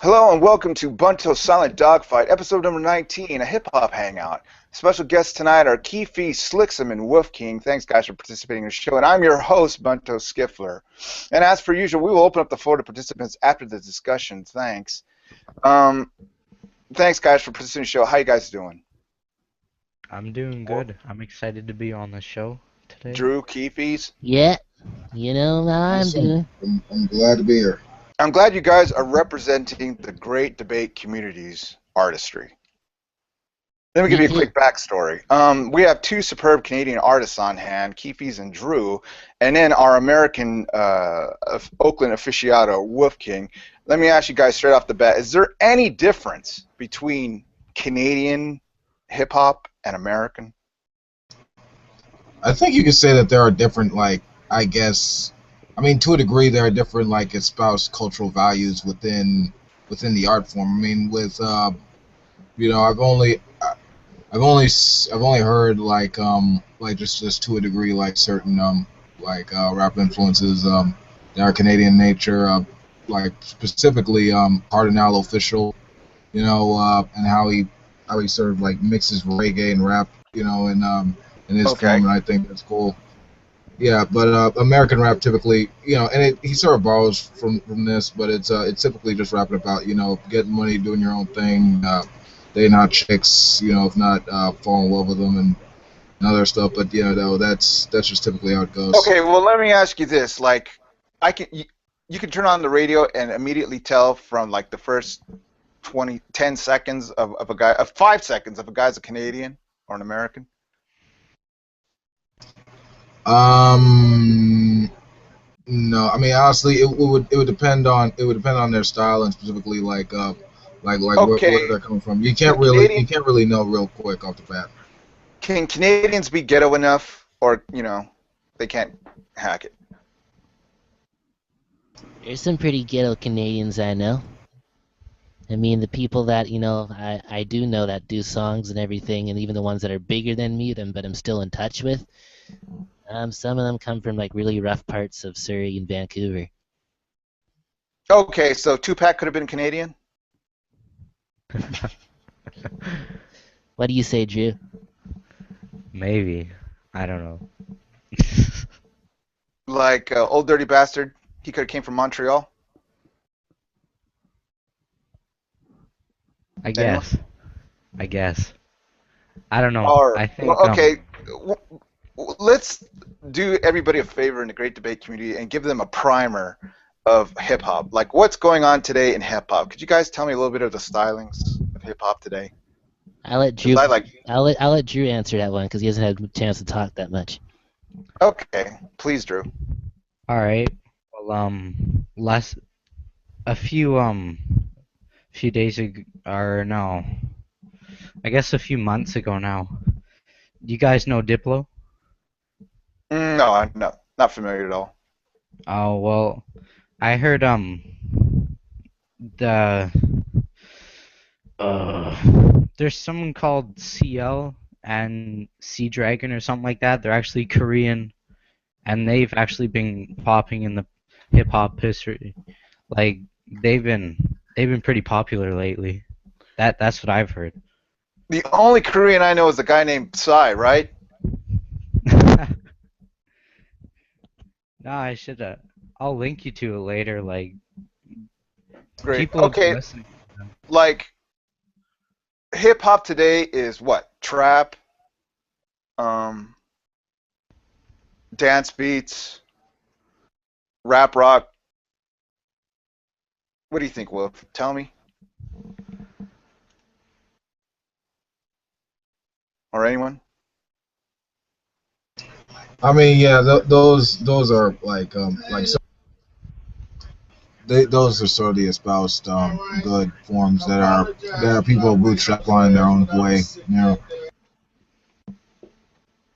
Hello and welcome to Bunto Silent Dogfight, episode number 19, a hip-hop hangout. Special guests tonight are Keefees, Slicksum, and Wolf King. Thanks, guys, for participating in the show. And I'm your host, Bunto Skiffler. And as per usual, we will open up the floor to participants after the discussion. Thanks. Thanks, guys, for participating in the show. How you guys doing? I'm doing good. I'm excited to be on the show today. Drew, Keefees? Yeah, you know how I'm doing. I'm glad to be here. I'm glad you guys are representing the great debate community's artistry. Let me give you a quick backstory. We have two superb Canadian artists on hand, Keefees and Drew, and then our American Oakland aficionado, Wolf King. Let me ask you guys straight off the bat, is there any difference between Canadian hip-hop and American? I think you could say that there are different, I guess, to a degree, there are different, espoused cultural values within the art form. With, I've only heard just to a degree, certain rap influences that are Canadian nature, specifically Cardinal Official, and how he sort of mixes reggae and rap, in his form, and I think that's cool. Yeah, but American rap typically, and he sort of borrows from this, but it's typically just rapping about, getting money, doing your own thing, dating hot chicks, if not fall in love with them and other stuff. But that's just typically how it goes. Okay, well, let me ask you this: you can turn on the radio and immediately tell from the first 10 seconds of a guy, 5 seconds of a guy's a Canadian or an American. No, honestly, it would depend on their style and specifically Okay. where they're coming from. You can't really know real quick off the bat. Can Canadians be ghetto enough, or they can't hack it? There's some pretty ghetto Canadians I know. The people that, I do know that do songs and everything, and even the ones that are bigger than me, but I'm still in touch with. Some of them come from really rough parts of Surrey and Vancouver. Okay, so Tupac could have been Canadian? What do you say, Drew? Maybe. I don't know. Old Dirty Bastard, he could have came from Montreal? I guess. I don't know. Or, I think. Okay, let's do everybody a favor in the great debate community and give them a primer of hip-hop. What's going on today in hip-hop? Could you guys tell me a little bit of the stylings of hip-hop today? I'll let Drew. I'll let Drew answer that one because he hasn't had a chance to talk that much. Okay, please, Drew. All right. Well, a few days ago, or no, I guess a few months ago now. You guys know Diplo? No, not familiar at all. Oh, well, I heard there's someone called CL and Sea Dragon or something like that. They're actually Korean, and they've actually been popping in the hip hop history. They've been pretty popular lately. That's what I've heard. The only Korean I know is a guy named Psy, right? No, I should. I'll link you to it later. Great. People Okay. listening. Hip hop today is what? Trap, dance beats, rap rock. What do you think, Wolf? Tell me. Or anyone? Yeah, those are those are sort of the espoused good forms that are people bootstrap on their own way,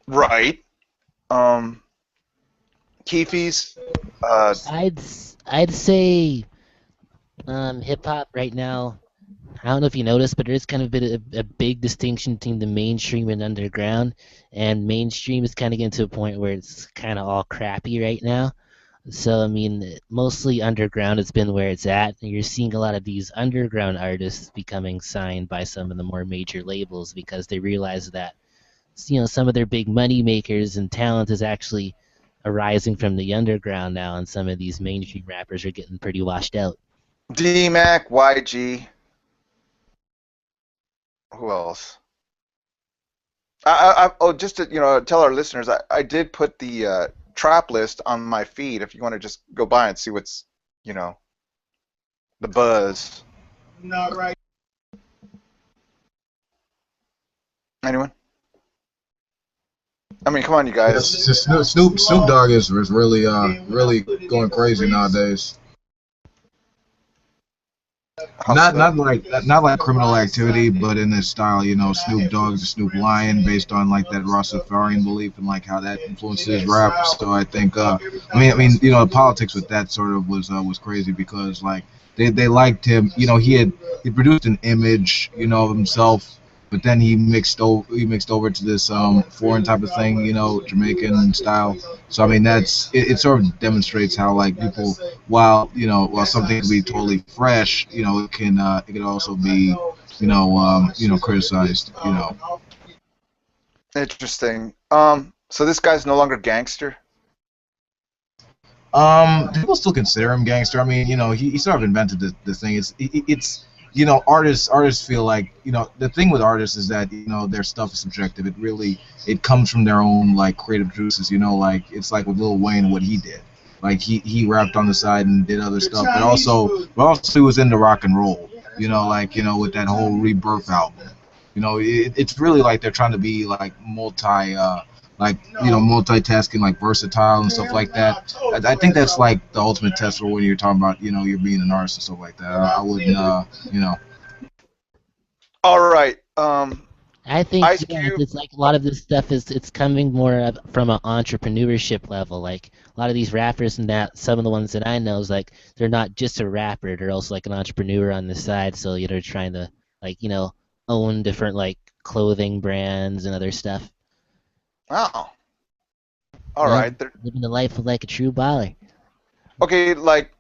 Right. Keefees. I'd say hip hop right now. I don't know if you noticed, but there's kind of been a big distinction between the mainstream and underground. And mainstream is kind of getting to a point where it's kind of all crappy right now. So I mean, mostly underground has been where it's at, and you're seeing a lot of these underground artists becoming signed by some of the more major labels because they realize that some of their big money makers and talent is actually arising from the underground now, and some of these mainstream rappers are getting pretty washed out. D-Mac, YG, who else? Oh, just to tell our listeners, I did put the trap list on my feed. If you want to just go by and see what's you know the buzz. Not right. Anyone? I mean, come on, you guys. Yes, just Snoop Dogg is really really going crazy nowadays. How Not so? not like criminal activity, but in this style, Snoop Dogg's a Snoop Lion based on like that Rastafarian belief and like how that influences rap. So I think, politics with that sort of was crazy because like they liked him. He produced an image, of himself, but then he mixed over to this foreign type of thing, Jamaican style. So I mean it sort of demonstrates how like people while something can be totally fresh, it can also be, criticized, Interesting. So this guy's no longer gangster. People still consider him gangster. I mean, he sort of invented the thing. It's artists feel like, the thing with artists is that, their stuff is subjective. It comes from their own like creative juices, like it's like with Lil Wayne, what he did. Like he rapped on the side and did other stuff, but also he was into rock and roll, with that whole Rebirth album. It's really like they're trying to be like multitasking, like versatile and stuff like that. I think that's like the ultimate test for when you're talking about, you're being an artist and stuff like that. I wouldn't, All right. I think, Ice yeah, Cube. it's like a lot of this stuff is it's coming more from an entrepreneurship level. Like a lot of these rappers and that some of the ones that I know is like they're not just a rapper, they're also like an entrepreneur on the side. So they're trying to like own different like clothing brands and other stuff. Oh, all Yeah, right. living the life of like a true baller. Okay, like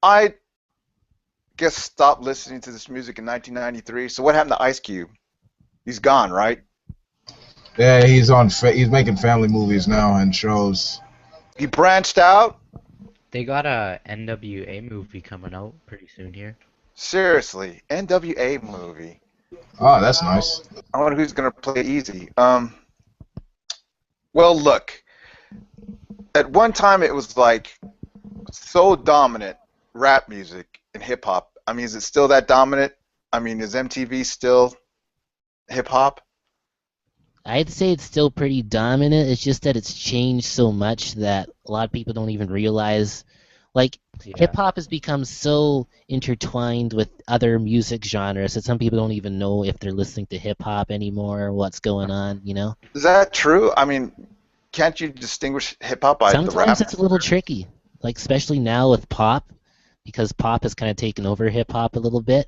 I guess stopped listening to this music in 1993. So what happened to Ice Cube? He's gone, right? yeah, he's making family movies now and shows. He branched out. They got a NWA movie coming out pretty soon here. Seriously, NWA movie. Oh, that's nice. I wonder who's gonna play Easy. Well, look. At one time, it was like so dominant, rap music and hip hop. I mean, is it still that dominant? I mean, is MTV still hip hop? I'd say it's still pretty dominant. It's just that it's changed so much that a lot of people don't even realize. Like, hip Yeah. hop has become so intertwined with other music genres that some people don't even know if they're listening to hip hop anymore or what's going on. Is that true? I mean, can't you distinguish hip hop by the Sometimes rap? it's a little tricky, like, especially now with pop, because pop has kind of taken over hip hop a little bit.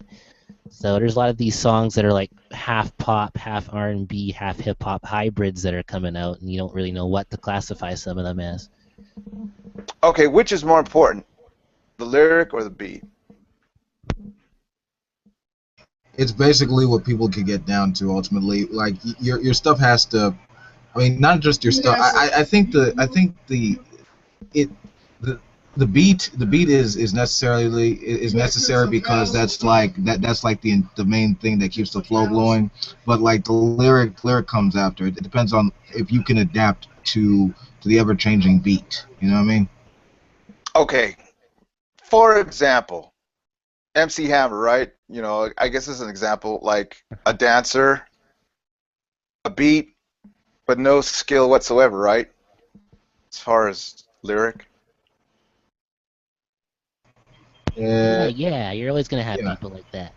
So there's a lot of these songs that are like half pop, half R&B, half hip hop hybrids that are coming out, and you don't really know what to classify some of them as. Okay, which is more important, the lyric or the beat? It's basically what people can get down to ultimately. Like your stuff has to. I mean, not just your stuff. I think it the the beat is necessary because that's like the main thing that keeps the flow going. But like the lyric comes after. It depends on if you can adapt to the ever changing beat. You know what I mean? Okay, for example, MC Hammer, right? I guess this is an example, like a dancer, a beat, but no skill whatsoever, right? As far as lyric. Yeah, Yeah, yeah, you're always gonna have yeah, people like that.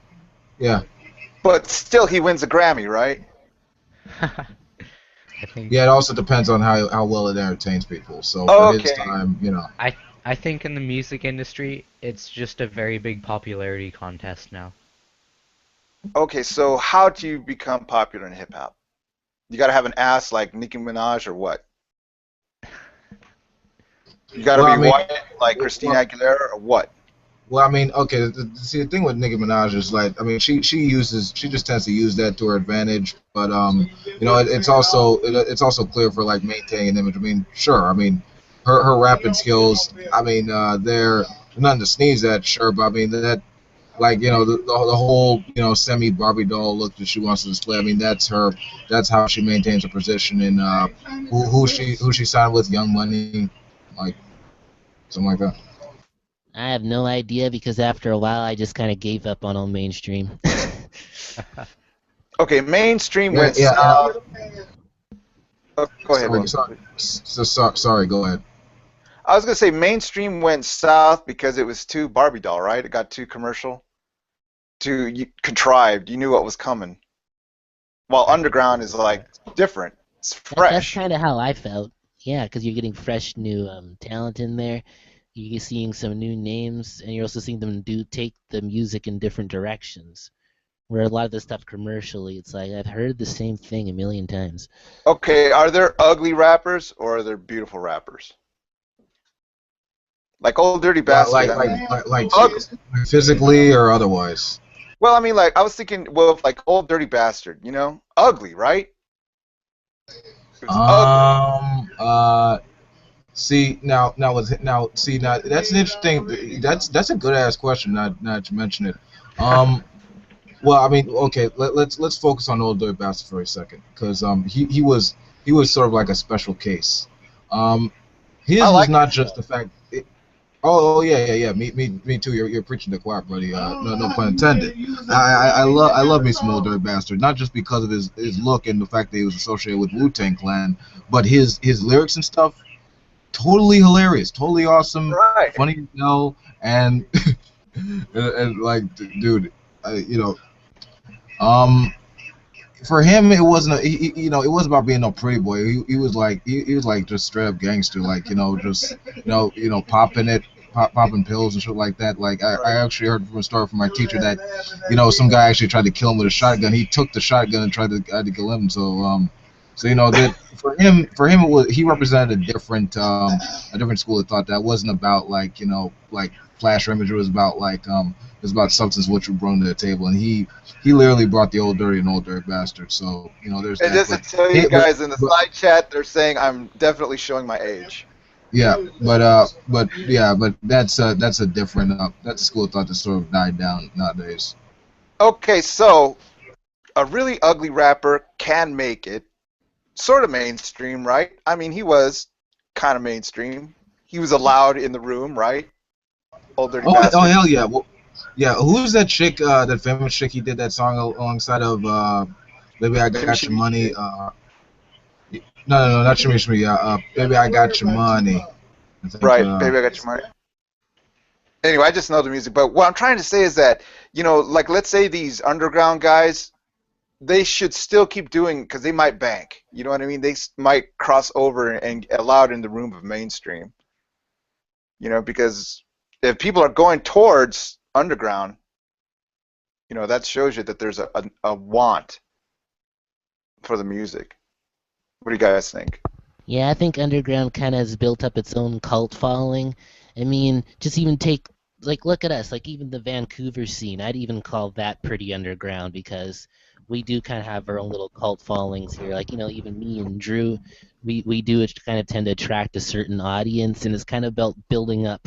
yeah, But still, he wins a Grammy, right? I think yeah. It also depends on how well it entertains people. So for his Okay. time, I think in the music industry, it's just a very big popularity contest now. Okay, so how do you become popular in hip hop? You got to have an ass like Nicki Minaj or what? You got to Well, be I mean, white like Christina well, Aguilera or what? well, I mean, okay. See, the thing with Nicki Minaj is like, I mean, she just tends to use that to her advantage. But it's also clear for like maintaining an image. I mean, sure. I mean, her rapping skills. I mean, they're nothing to sneeze at, sure. But I mean that, like, the whole, semi Barbie doll look that she wants to display. I mean, that's her. That's how she maintains her position in who she signed with, Young Money, like something like that. I have no idea because after a while I just kind of gave up on all mainstream. Okay, mainstream Yeah, went yeah. south. Oh, go ahead, Sorry, Will. sorry. Go ahead. I was gonna say mainstream went south because it was too Barbie doll, right? It got too commercial, too contrived. You knew what was coming. While I can underground agree is with like that. different. It's That's fresh. kind of how I felt. Yeah, because you're getting fresh new talent in there. You're seeing some new names, and you're also seeing them take the music in different directions. Where a lot of the stuff commercially, it's like I've heard the same thing a million times. Okay, are there ugly rappers or are there beautiful rappers? Like Old Dirty Like Bastard. like I like mean, like, like ugly. physically or otherwise. Well, I mean, like I was thinking, well, like Old Dirty Bastard. Ugly, right? It was ugly. Um. See now that's an interesting. That's a good ass question. Not to mention it. Um. Well, I mean, okay. Let's focus on Old Dirty Bastard for a second, because he was sort of like a special case. Um. I His was like not him. just the fact. Oh, yeah. Me too. You're preaching the choir, buddy. No pun intended. I love me some Old Dirty Bastard, not just because of his look and the fact that he was associated with Wu-Tang Clan, but his lyrics and stuff, totally hilarious, totally awesome, Right. funny as hell, and and like, dude, you know, um, for him, it wasn't it wasn't about being no pretty boy. He was like he was like just straight up gangster, like, just popping it, popping pills and shit like that. Like, I Right. actually heard from a story from my teacher that some guy actually tried to kill him with a shotgun. He took the shotgun and tried to kill him. So that for him it was, he represented a different school of thought that wasn't about, like, like flash image. It was about, like, it was about substance what you brought to the table, and he literally brought the Old Dirty and Old Dirty Bastard. So, there's And that. just to tell you guys in the side chat, they're saying I'm definitely showing my age. Yeah, but that's a different that's a school of thought that sort of died down nowadays. Okay, so a really ugly rapper can make it sort of mainstream, right? I mean, he was kind of mainstream. He was allowed in the room, right? Old Dirty Oh, Bastard. hell yeah. Well, yeah, who's that chick, that famous chick he did that song alongside of, Baby I Shimmy, Got Your shimmy, Money? shimmy. No, not Shimmy Shimmy. Baby I Got Your Money. I think, Right, baby, I got your money. Anyway, I just know the music. But what I'm trying to say is that, like let's say these underground guys, they should still keep doing because they might bank. You know what I mean? They might cross over and allowed in the room of mainstream. Because if people are going towards underground, that shows you that there's a want for the music. What do you guys think? Yeah, I think underground kind of has built up its own cult following. I mean, just even take, like, look at us, like even the Vancouver scene. I'd even call that pretty underground because we do kind of have our own little cult followings here. Like, even me and Drew, we do kind of tend to attract a certain audience, and it's kind of building up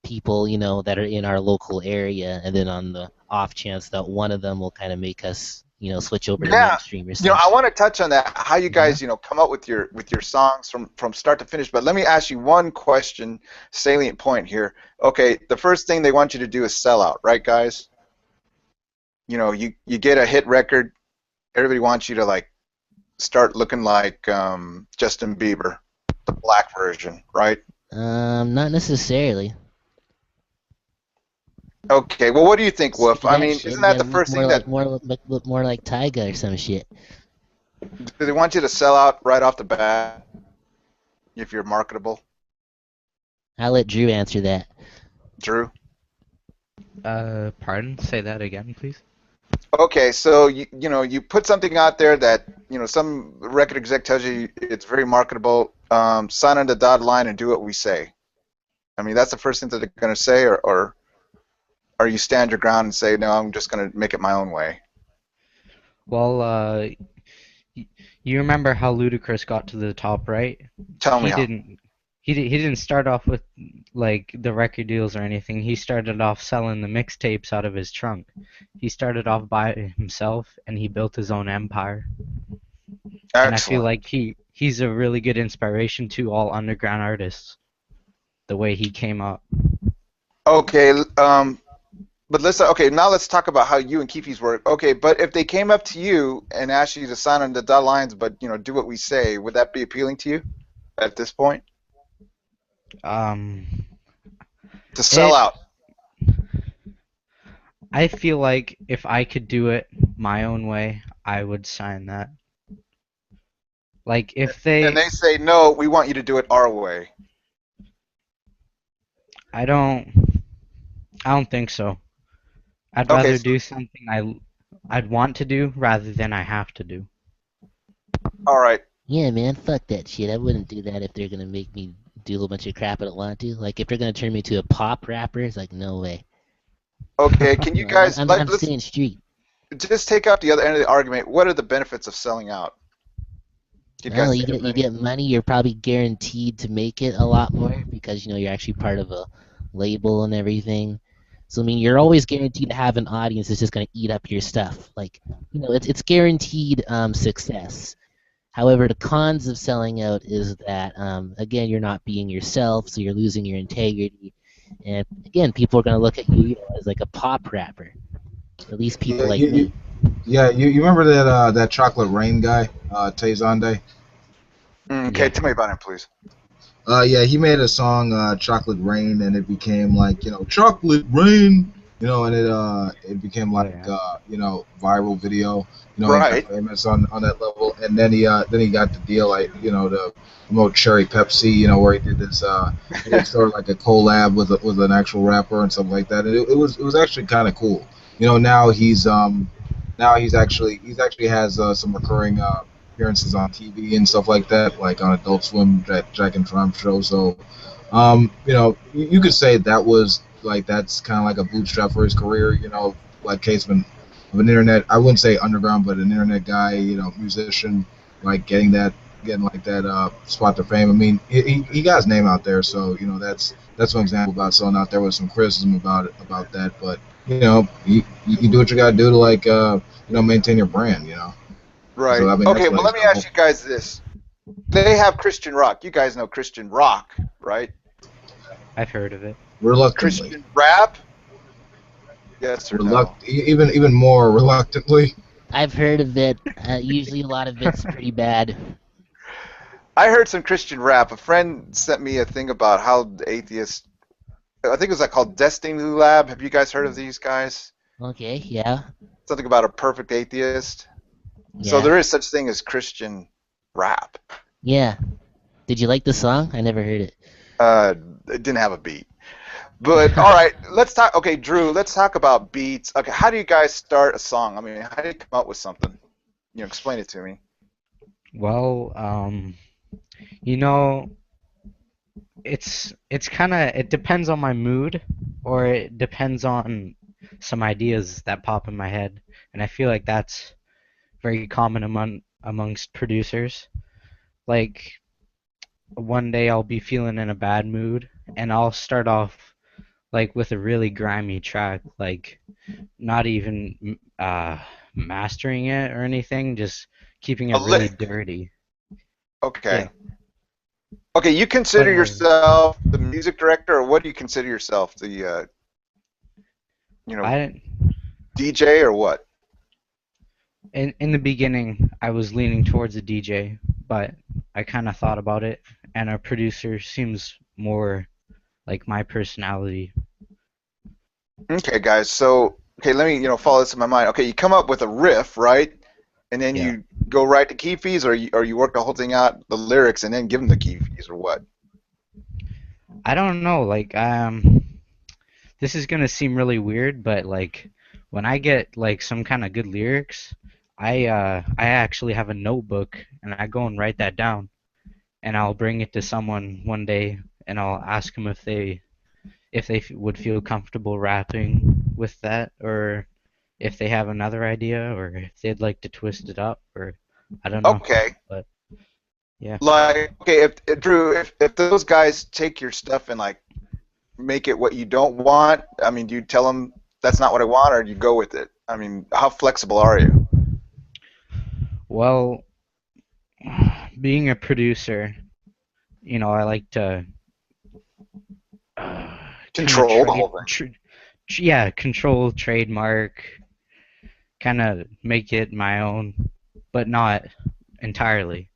people, that are in our local area, and then on the off chance that one of them will kind of make us, switch over to Yeah, mainstream or some I shit. want to touch on that. How you yeah. guys, come up with your songs from start to finish. But let me ask you one question, salient point here. Okay, the first thing they want you to do is sell out, right, guys? You get a hit record. Everybody wants you to like start looking like Justin Bieber, the black version, right? Not necessarily. Okay, well, what do you think, See Wolf? I that mean, shit? isn't You that gotta the look first more thing like that look more like Tyga or some shit. do they want you to sell out right off the bat if you're marketable, I'll let Drew answer that. Drew? Pardon? Say that again, please. Okay, so you put something out there that some record exec tells you it's very marketable. Sign on the dotted line and do what we say. I mean, that's the first thing that they're going to say, or you stand your ground and say, no, I'm just going to make it my own way. Well, you remember how Ludacris got to the top, right? Tell me He how. didn't. He didn't start off with like the record deals or anything. He started off selling the mixtapes out of his trunk. He started off by himself and he built his own empire. And I feel Excellent. like he's a really good inspiration to all underground artists. The way he came up. Okay, but now let's talk about how you and Keefees work. Okay, but if they came up to you and asked you to sign on the dotted lines, but do what we say, would that be appealing to you at this point? Um, To sell it. out. I feel like if I could do it my own way, I would sign that. Like if And they, they say, no, we want you to do it our way. I don't, I don't think so. I'd Okay, rather do something I'd want to do rather than I have to do. all right. Yeah, man, fuck that shit. I wouldn't do that if they're gonna make me do a whole bunch of crap I don't want to. Like if they're gonna turn me to a pop rapper, it's like no way. Okay, can you No, I'm guys, I'm, I'm let's staying street. just take out the other end of the argument. What are the benefits of selling out? You guys Well, you think get of you any? get money. You're probably guaranteed to make it a lot more because you're actually part of a label and everything. So I mean, you're always guaranteed to have an audience that's just gonna eat up your stuff. Like it's guaranteed success. However, the cons of selling out is that again, you're not being yourself, so you're losing your integrity. And again, people are gonna look at you, as like a pop rapper. At least Yeah, people like me. you remember that Chocolate Rain guy, Tay Zonday? Okay, Yeah. tell me about him, please. Yeah, he made a song, Chocolate Rain, and it became like, Chocolate Rain, and it became Oh like, yeah. viral video. He got Right. famous on that level, and then he got the deal, like, to promote Cherry Pepsi, where he did this, he did sort of like a collab with an actual rapper and stuff like that. And it was actually kind of cool. Now he's actually has some recurring appearances on TV and stuff like that, like on Adult Swim, Jack and Trump show. So, you could say that was like that's kind of like a bootstrap for his career. Like case of an internet. I wouldn't say underground, but an internet guy. Musician, like getting like that spot to fame. I mean, he got his name out there, so that's one example about someone out there with some criticism about that. But you do what you gotta do to like maintain your brand. So Right. I mean, Okay, that's one well, let me example. ask you guys this. They have Christian rock. You guys know Christian rock, right? I've heard of it. Reluctantly, Christian rap? Yes or no? even more reluctantly. I've heard of it. Usually, a lot of it's pretty bad. I heard some Christian rap. A friend sent me a thing about how the atheist. I think it was like called Destiny Lab. Have you guys heard of these guys? Okay, yeah, Something about a perfect atheist. So yeah, there is such thing as Christian rap. yeah. Did you like the song? I never heard it. It didn't have a beat. But all right, let's talk. Okay, Drew, let's talk about beats. Okay, how do you guys start a song? I mean, how do you come up with something? Explain it to me. Well, you know, it's kind of it depends on my mood, or it depends on some ideas that pop in my head, and I feel like that's very common amongst producers. Like one day I'll be feeling in a bad mood, and I'll start off like with a really grimy track, like not even mastering it or anything, just keeping A it really lick. dirty. Yeah, Okay. Okay, you but consider yourself the music director, or what do you consider yourself? The you know, I DJ or what? in the beginning I was leaning towards a DJ, but I kind of thought about it, and a producer seems more like my personality. Okay, guys. So, okay, let me follow this in my mind. Okay, you come up with a riff, right? And then Yeah. you go right to Keefees, or you work the whole thing out, the lyrics, and then give them the Keefees, or what? I don't know, like this is gonna seem really weird, but like when I get like some kind of good lyrics, I actually have a notebook and I go and write that down, and I'll bring it to someone one day and I'll ask them if they if they would feel comfortable rapping with that, or if they have another idea, or if they'd like to twist it up, or I don't know. Okay. But yeah. Like, okay, if Drew, if those guys take your stuff and like make it what you don't want, I mean, do you tell them that's not what I want, or do you go with it? I mean, how flexible are you? Well, being a producer, I like to kind of Control the whole thing. control, trademark, kind of make it my own, but not entirely.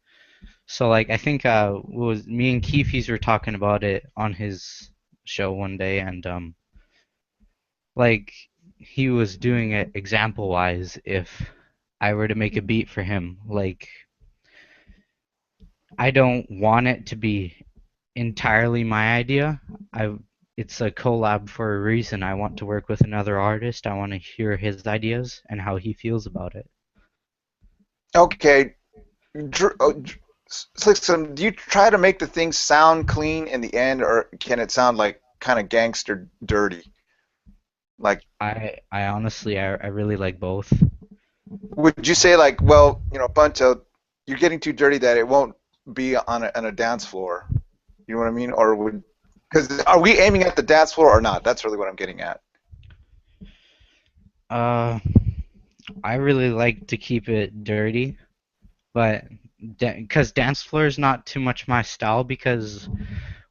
So like I think was me and Keefees were talking about it on his show one day, and like he was doing it example wise. If I were to make a beat for him, like I don't want it to be entirely my idea. It's a collab for a reason. I want to work with another artist. I want to hear his ideas and how he feels about it. Okay, Drew, Slickson, do you try to make the thing sound clean in the end, or can it sound like kind of gangster dirty? Like, I honestly I really like both. would you say like, well, Bunto, you're getting too dirty that it won't be on a dance floor? You know what I mean? Or would, because are we aiming at the dance floor or not? That's really what I'm getting at. Uh, I really like to keep it dirty, but because dance floor is not too much my style, because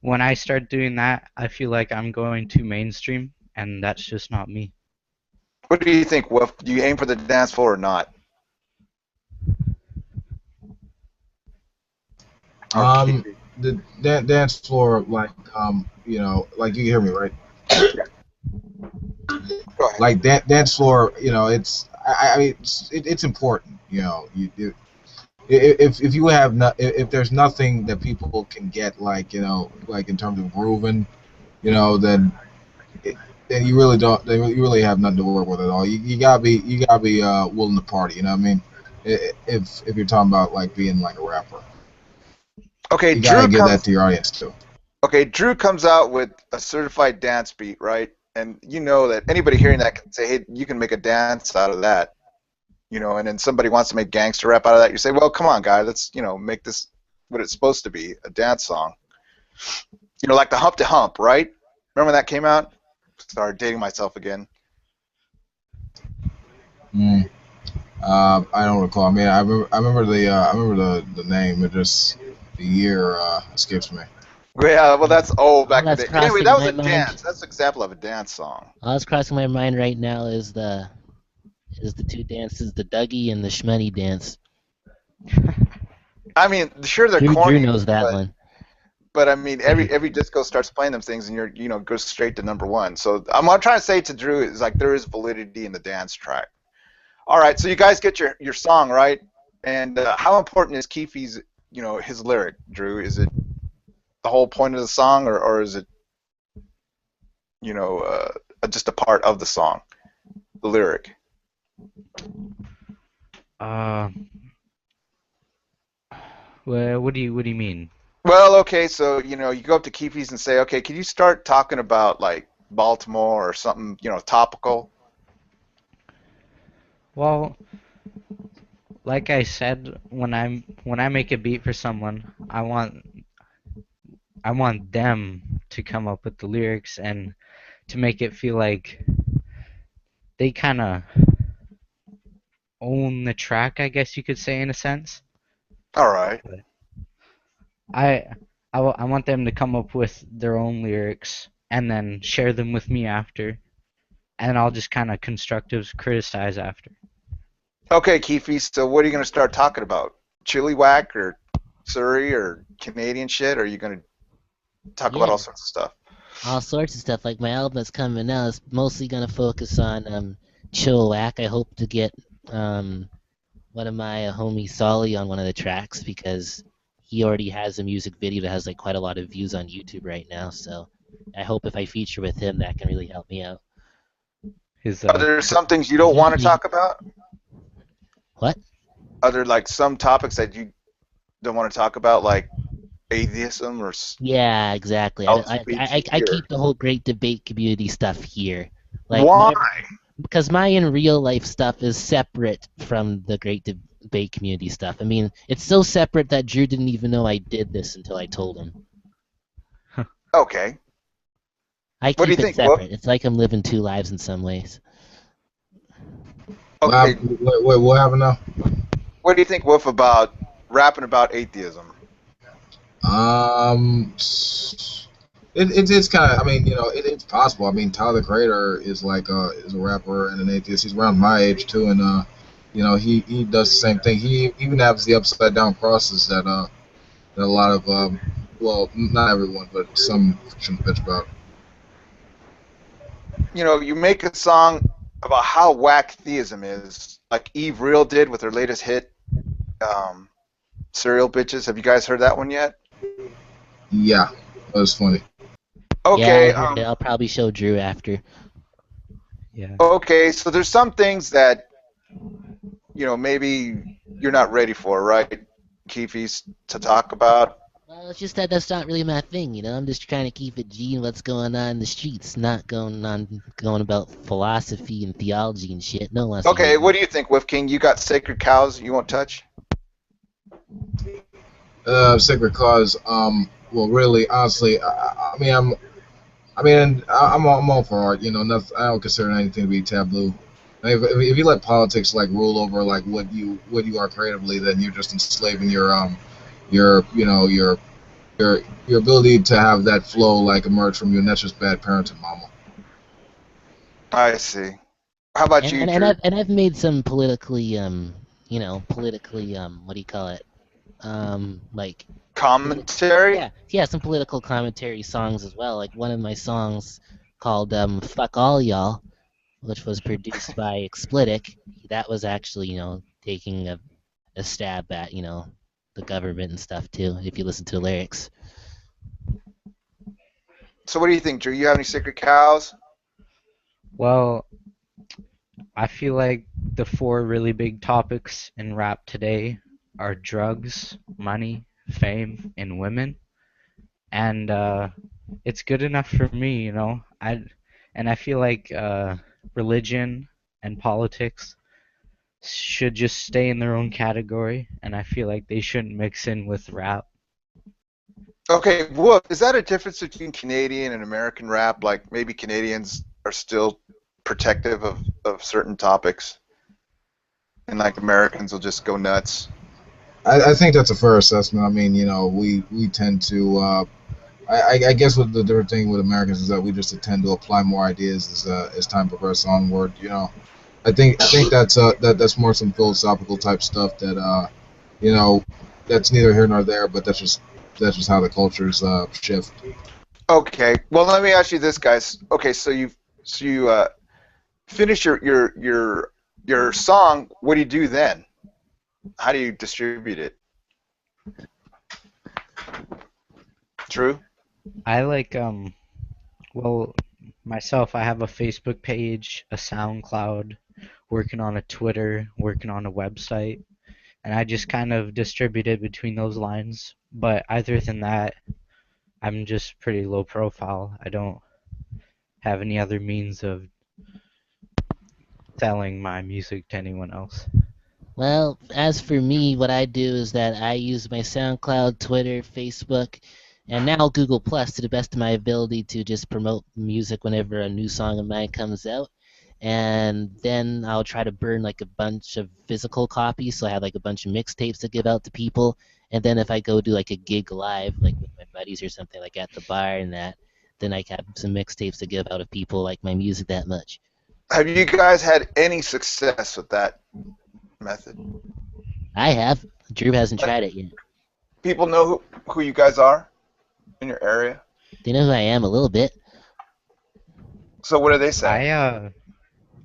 when I start doing that, I feel like I'm going too mainstream, and that's just not me. What do you think, Wolf? Do you aim for the dance floor or not? The dance floor, like like you hear me, right? Go ahead. Like that dance floor, it's I mean it's important, if you have if there's nothing that people can get, like like in terms of grooving, then then you really don't, then you really have nothing to work with at all. You gotta be willing to party, you know what I mean? If you're talking about like being like a rapper, Okay, you gotta Drew give that comes. to your audience too. Okay, Drew comes out with a certified dance beat, right? And you know that anybody hearing that can say, "Hey, you can make a dance out of that." And then somebody wants to make gangster rap out of that. You say, "Well, come on, guy, let's make this what it's supposed to be, a dance song." Like the Hump to Hump, right? Remember when that came out? Sorry, dating myself again. Mm. I don't recall. I mean, I remember the name. It just the year escapes me. Yeah, well, that's All back in the that's day. Anyway, crossing that was my a mind. dance. That's an example of a dance song. All that's crossing my mind right now is the two dances, the Dougie and the Shmoney dance. I mean, sure they're Drew corny, knows that but one. I mean, every disco starts playing them things, and goes straight to number one. So what I'm trying to say to Drew is like there is validity in the dance track. All right, so you guys get your song right, and how important is Keefe's his lyric, Drew? Is it the whole point of the song, or is it just a part of the song, the lyric? Uh, well, what do you mean? Well, okay, so you go up to Keefe's and say, okay, can you start talking about like Baltimore or something topical? Well, like I said, when I make a beat for someone, I want them to come up with the lyrics and to make it feel like they kind of own the track, I guess you could say, in a sense. All right. I I want them to come up with their own lyrics and then share them with me after, and I'll just kind of constructive criticize after. Okay, Keefe, so what are you going to start talking about? Chili whack or Surrey or Canadian shit? Or are you going to talk about Yeah, all sorts of stuff? all sorts of stuff. Like my album that's coming out is mostly gonna focus on chill whack. I hope to get one of my homies Solly on one of the tracks because he already has a music video that has like quite a lot of views on YouTube right now. So I hope if I feature with him, that can really help me out. His Are there some things you He's don't want to usually talk about? what? Are there like some topics that you don't want to talk about? Like, atheism or Yeah, exactly. out speech I here. keep the whole great debate community stuff here. Like Why? whenever, because my in real life stuff is separate from the great debate community stuff. I mean, it's so separate that Drew didn't even know I did this until I told him. Okay. I What do you keep it think, Wolf? separate. It's like I'm living two lives in some ways. Okay. What happened now? What do you think, Wolf, about rapping about atheism? Um, it's kind of. I mean, it's possible. I mean, Tyler the Creator is a rapper and an atheist. He's around my age too, and he does the same thing. He even has the upside down crosses that a lot of well, not everyone, but some shouldn't bitch about. You make a song about how whack theism is, like Eve Real did with her latest hit, um, Serial Bitches. Have you guys heard that one yet? Yeah, that was funny. Yeah, I Okay. heard it. I'll probably show Drew after. Yeah. Okay. So there's some things that maybe you're not ready for, right, Keefees, to talk about. Well, it's just that that's not really my thing, you know. I'm just trying to keep it G and what's going on in the streets, not going about philosophy and theology and shit. No one wants to hear Okay. What that. do you think, Wolf King? You got sacred cows you won't touch? Sacred cause. Well, really, honestly, I'm all for art. Nothing, I don't consider anything to be taboo. If you let politics like rule over like what you are creatively, then you're just enslaving your you know your ability to have that flow like emerge from you, and that's just bad parenting, mama. I see. How about And you, and, and Drew? I've made some politically what do you call it? Like Commentary? yeah, some political commentary songs as well. Like one of my songs called "Fuck All Y'all," which was produced by Explitic. That was actually taking a stab at the government and stuff too. If you listen to the lyrics. So what do you think, Drew? You have any sacred cows? Well, I feel like the four really big topics in rap today are drugs, money, fame, and women. And it's good enough for me, you know. I feel like religion and politics should just stay in their own category, and I feel like they shouldn't mix in with rap. Okay, Wolf, is that a difference between Canadian and American rap? Like maybe Canadians are still protective of certain topics, and like Americans will just go nuts. I think that's a fair assessment. I mean, we tend to. I guess what the different thing with Americans is that we just tend to apply more ideas as time progresses onward. I think that's more some philosophical type stuff that you know that's neither here nor there, but that's just how the cultures shift. Okay, well let me ask you this, guys. Okay, so you finish your song. What do you do then? How do you distribute it? Drew? I like well, myself, I have a Facebook page, a SoundCloud, working on a Twitter, working on a website, and I just kind of distribute it between those lines. But other than that, I'm just pretty low profile. I don't have any other means of selling my music to anyone else. Well, as for me, what I do is that I use my SoundCloud, Twitter, Facebook, and now Google Plus to the best of my ability to just promote music whenever a new song of mine comes out. And then I'll try to burn like a bunch of physical copies, so I have like a bunch of mixtapes to give out to people. And then if I go do like a gig live, like with my buddies or something, like at the bar and that, then I have some mixtapes to give out if people like my music that much. Have you guys had any success with that method? I have. Drew hasn't Like tried it yet. people know who you guys are in your area? They know who I am a little bit. So what do they say?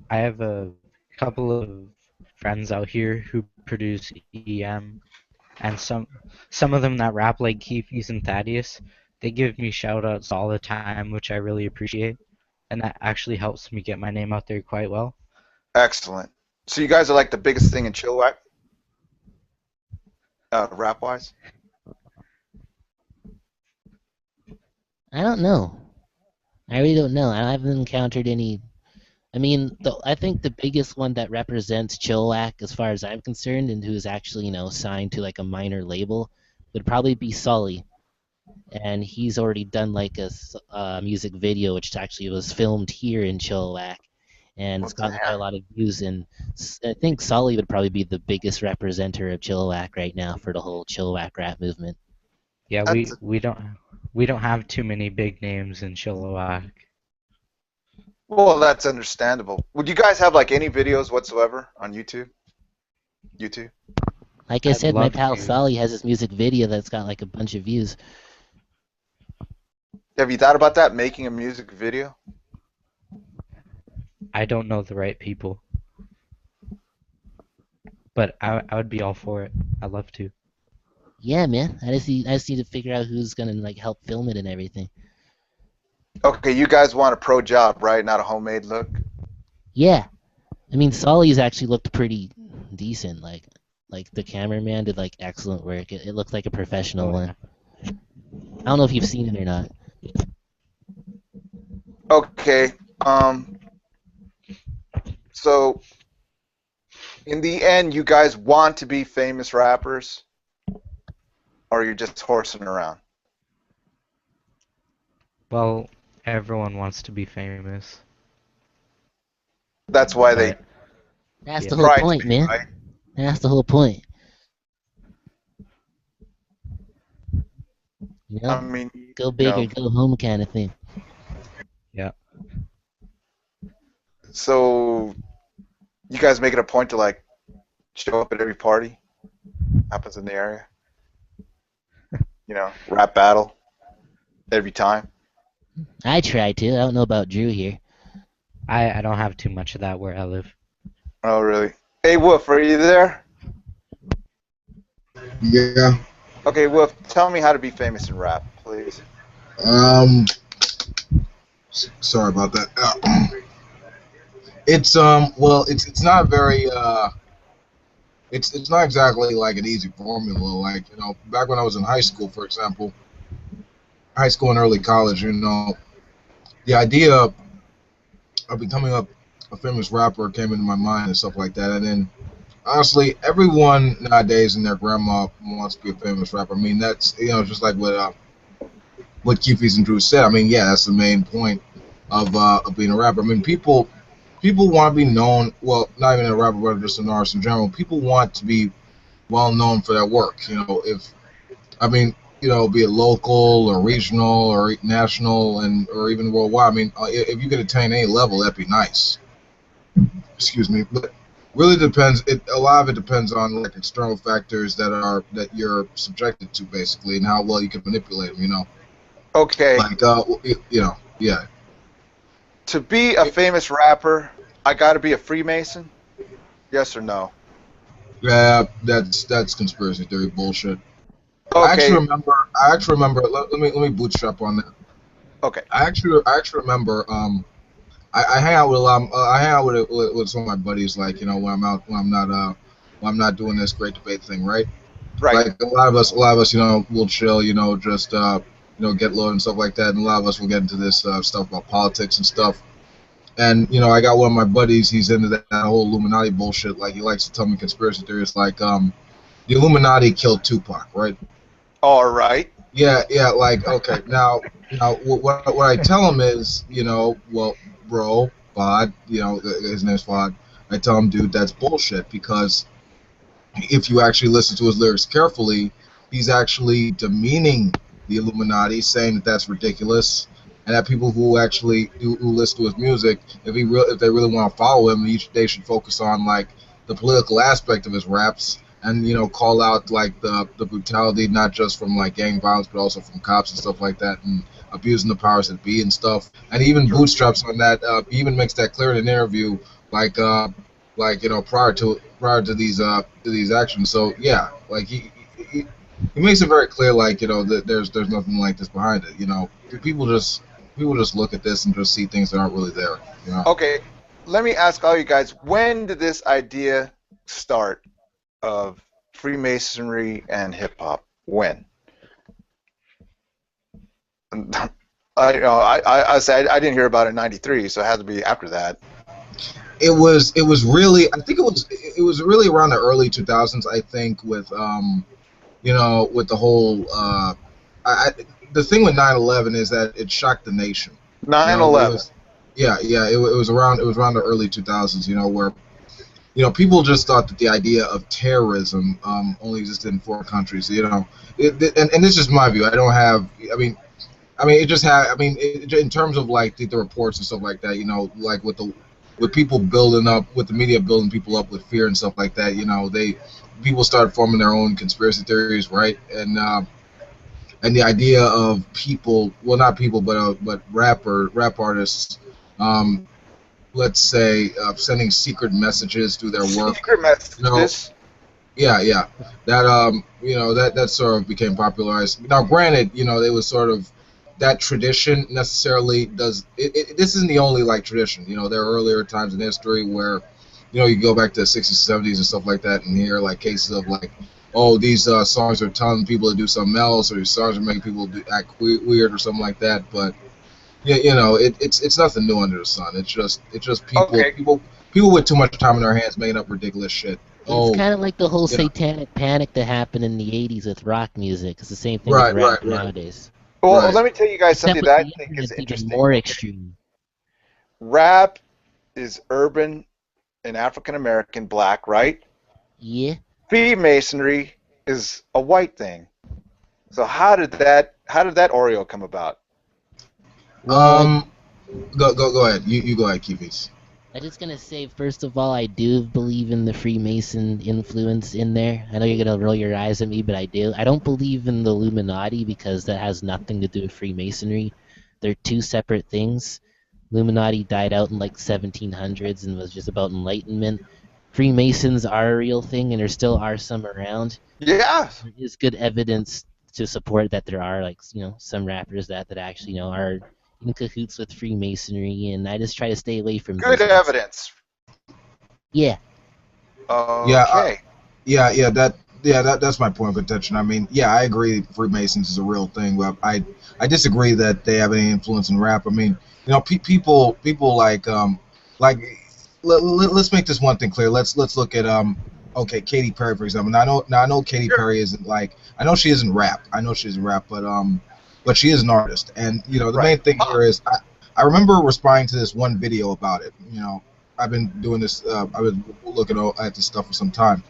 I have a couple of friends out here who produce EM, and some of them that rap like Keefees and Thaddeus. They give me shout outs all the time, which I really appreciate, and that actually helps me get my name out there quite well. Excellent. So you guys are like the biggest thing in Chilliwack, rap wise? I don't know. I really don't know. I haven't encountered any. I mean, I think the biggest one that represents Chilliwack, as far as I'm concerned, and who's actually, signed to like a minor label, would probably be Sully. And he's already done like a music video, which actually was filmed here in Chilliwack, and it's What's a gotten quite a hand? lot of views. And I think Sully would probably be the biggest representative of Chilliwack right now for the whole Chilliwack rap movement. Yeah, That's a, we don't have too many big names in Chilliwack. well, that's understandable. Would you guys have like any videos whatsoever on YouTube? YouTube? Like I I'd said, my love pal to. Sully has this music video that's got like a bunch of views. Have you thought about that, making a music video? I don't know the right people, but I would be all for it. I'd love to. Yeah, man. I just need to figure out who's gonna like help film it and everything. Okay, you guys want a pro job, right? Not a homemade look. Yeah. I mean, Sully's actually looked pretty decent. Like the cameraman did like excellent work. It looked like a professional Oh one. yeah. I don't know if you've seen it or not. Okay. So in the end, you guys want to be famous rappers, or you're just horsing around? Well, everyone wants to be famous, That's why they but That's the yeah. whole try to point, be, man. right? That's the whole point. You I know, mean, go big or go home kind of thing. Yeah. so you guys make it a point to like show up at every party happens in the area. Rap battle every time. I try to. I don't know about Drew here. I don't have too much of that where I live. Oh, really? Hey, Wolf, are you there? Yeah. Okay, Wolf, tell me how to be famous in rap, please. Um. Sorry about that. It's well, it's not very it's not exactly like an easy formula. Like back when I was in high school, for example, high school and early college, the idea of becoming a famous rapper came into my mind and stuff like that. And then honestly, everyone nowadays and their grandma wants to be a famous rapper. I mean, that's just like what Keefees and Drew said. I mean, yeah, that's the main point of being a rapper. I mean, people want to be known. Well, not even a rapper, but just an artist in general. People want to be well known for their work. If I mean, be it local or regional or national and or even worldwide. I mean, if you could attain any level, that'd be nice. Excuse me, but really depends. A lot of it depends on like external factors that you're subjected to basically, and how well you can manipulate them. Okay, Like yeah. to be a famous rapper, I got to be a Freemason? Yes or no? Yeah, that's conspiracy theory bullshit. Okay, I actually remember. Let me bootstrap on that. okay. I actually remember. I hang out with a lot. I hang out with some of my buddies. Like when I'm out when I'm not doing this great debate thing, right? Right. Like a lot of us, will chill. Just get low and stuff like that. And a lot of us will get into this stuff about politics and stuff. And I got one of my buddies. He's into that whole Illuminati bullshit. Like he likes to tell me conspiracy theories. Like the Illuminati killed Tupac, right? All right. Yeah. Like okay, now what I tell him is, well, bro, Fod, his name's Fod. I tell him, dude, that's bullshit because if you actually listen to his lyrics carefully, he's actually demeaning the Illuminati, saying that that's ridiculous, and that people who actually who listen to his music, if they really want to follow him, they should focus on like the political aspect of his raps, and call out like the brutality, not just from like gang violence, but also from cops and stuff like that, and abusing the powers that be and stuff. And he even True. bootstraps on that. He even makes that clear in an interview, like prior to these actions. So yeah, like he makes it very clear, like that there's nothing like this behind it. People just look at this and just see things that aren't really there. Okay, let me ask all you guys, when did this idea start of Freemasonry and hip hop? When? I said I didn't hear about it in '93, so it had to be after that. It was really, I think it was really around the early 2000s, I think, with with the whole I, the thing with 9/11 is that it shocked the nation. It 9/11. was it was around the early 2000s, where people just thought that the idea of terrorism only existed in four countries. And this is my view. I don't have. It just had. In terms of like the reports and stuff like that. Like with people building up, with the media building people up with fear and stuff like that. People started forming their own conspiracy theories, right? And the idea of people, well, not people, but rap artists. Um, let's say sending secret messages through their work. Secret You know, messages. yeah. That sort of became popularized. Now, granted, it was sort of that tradition necessarily does. This isn't the only like tradition. There are earlier times in history where, you go back to the 60s, 70s, and stuff like that, and hear like cases of like, oh, these songs are telling people to do something else, or these songs are making people act weird or something like that. But yeah, it's nothing new under the sun. It's just people Okay, people people with too much time in their hands making up ridiculous shit. It's Oh, kind of like the whole yeah, satanic panic that happened in the 80s with rock music. It's the same thing with right, rap right, right, nowadays. well, right. let me tell you guys Except something with that I the think internet, is it's even interesting. more Okay, extreme. rap is urban and African American black, right? Yeah. Freemasonry is a white thing. So how did that Oreo come about? Well, Um, go ahead. You go ahead, Keefees. I'm just gonna say, first of all, I do believe in the Freemason influence in there. I know you're gonna roll your eyes at me, but I do. I don't believe in the Illuminati because that has nothing to do with Freemasonry. They're two separate things. Illuminati died out in like 1700s and was just about enlightenment. Freemasons are a real thing, and there still are some around. Yeah, There is good evidence to support that there are like some rappers that actually are in cahoots with Freemasonry, and I just try to stay away from good those guys. evidence. Yeah. Yeah, Okay. that's my point of contention. Yeah, I agree. Freemasons is a real thing, but I disagree that they have any influence in rap. People like let's make this one thing clear. Let's look at okay, Katy Perry, for example. Now I know Katy Sure. Perry isn't like, I know she isn't rap. I know she isn't rap, but she is an artist. And the Right. main thing here is I remember responding to this one video about it. I've been doing this. I've been looking at this stuff for some time.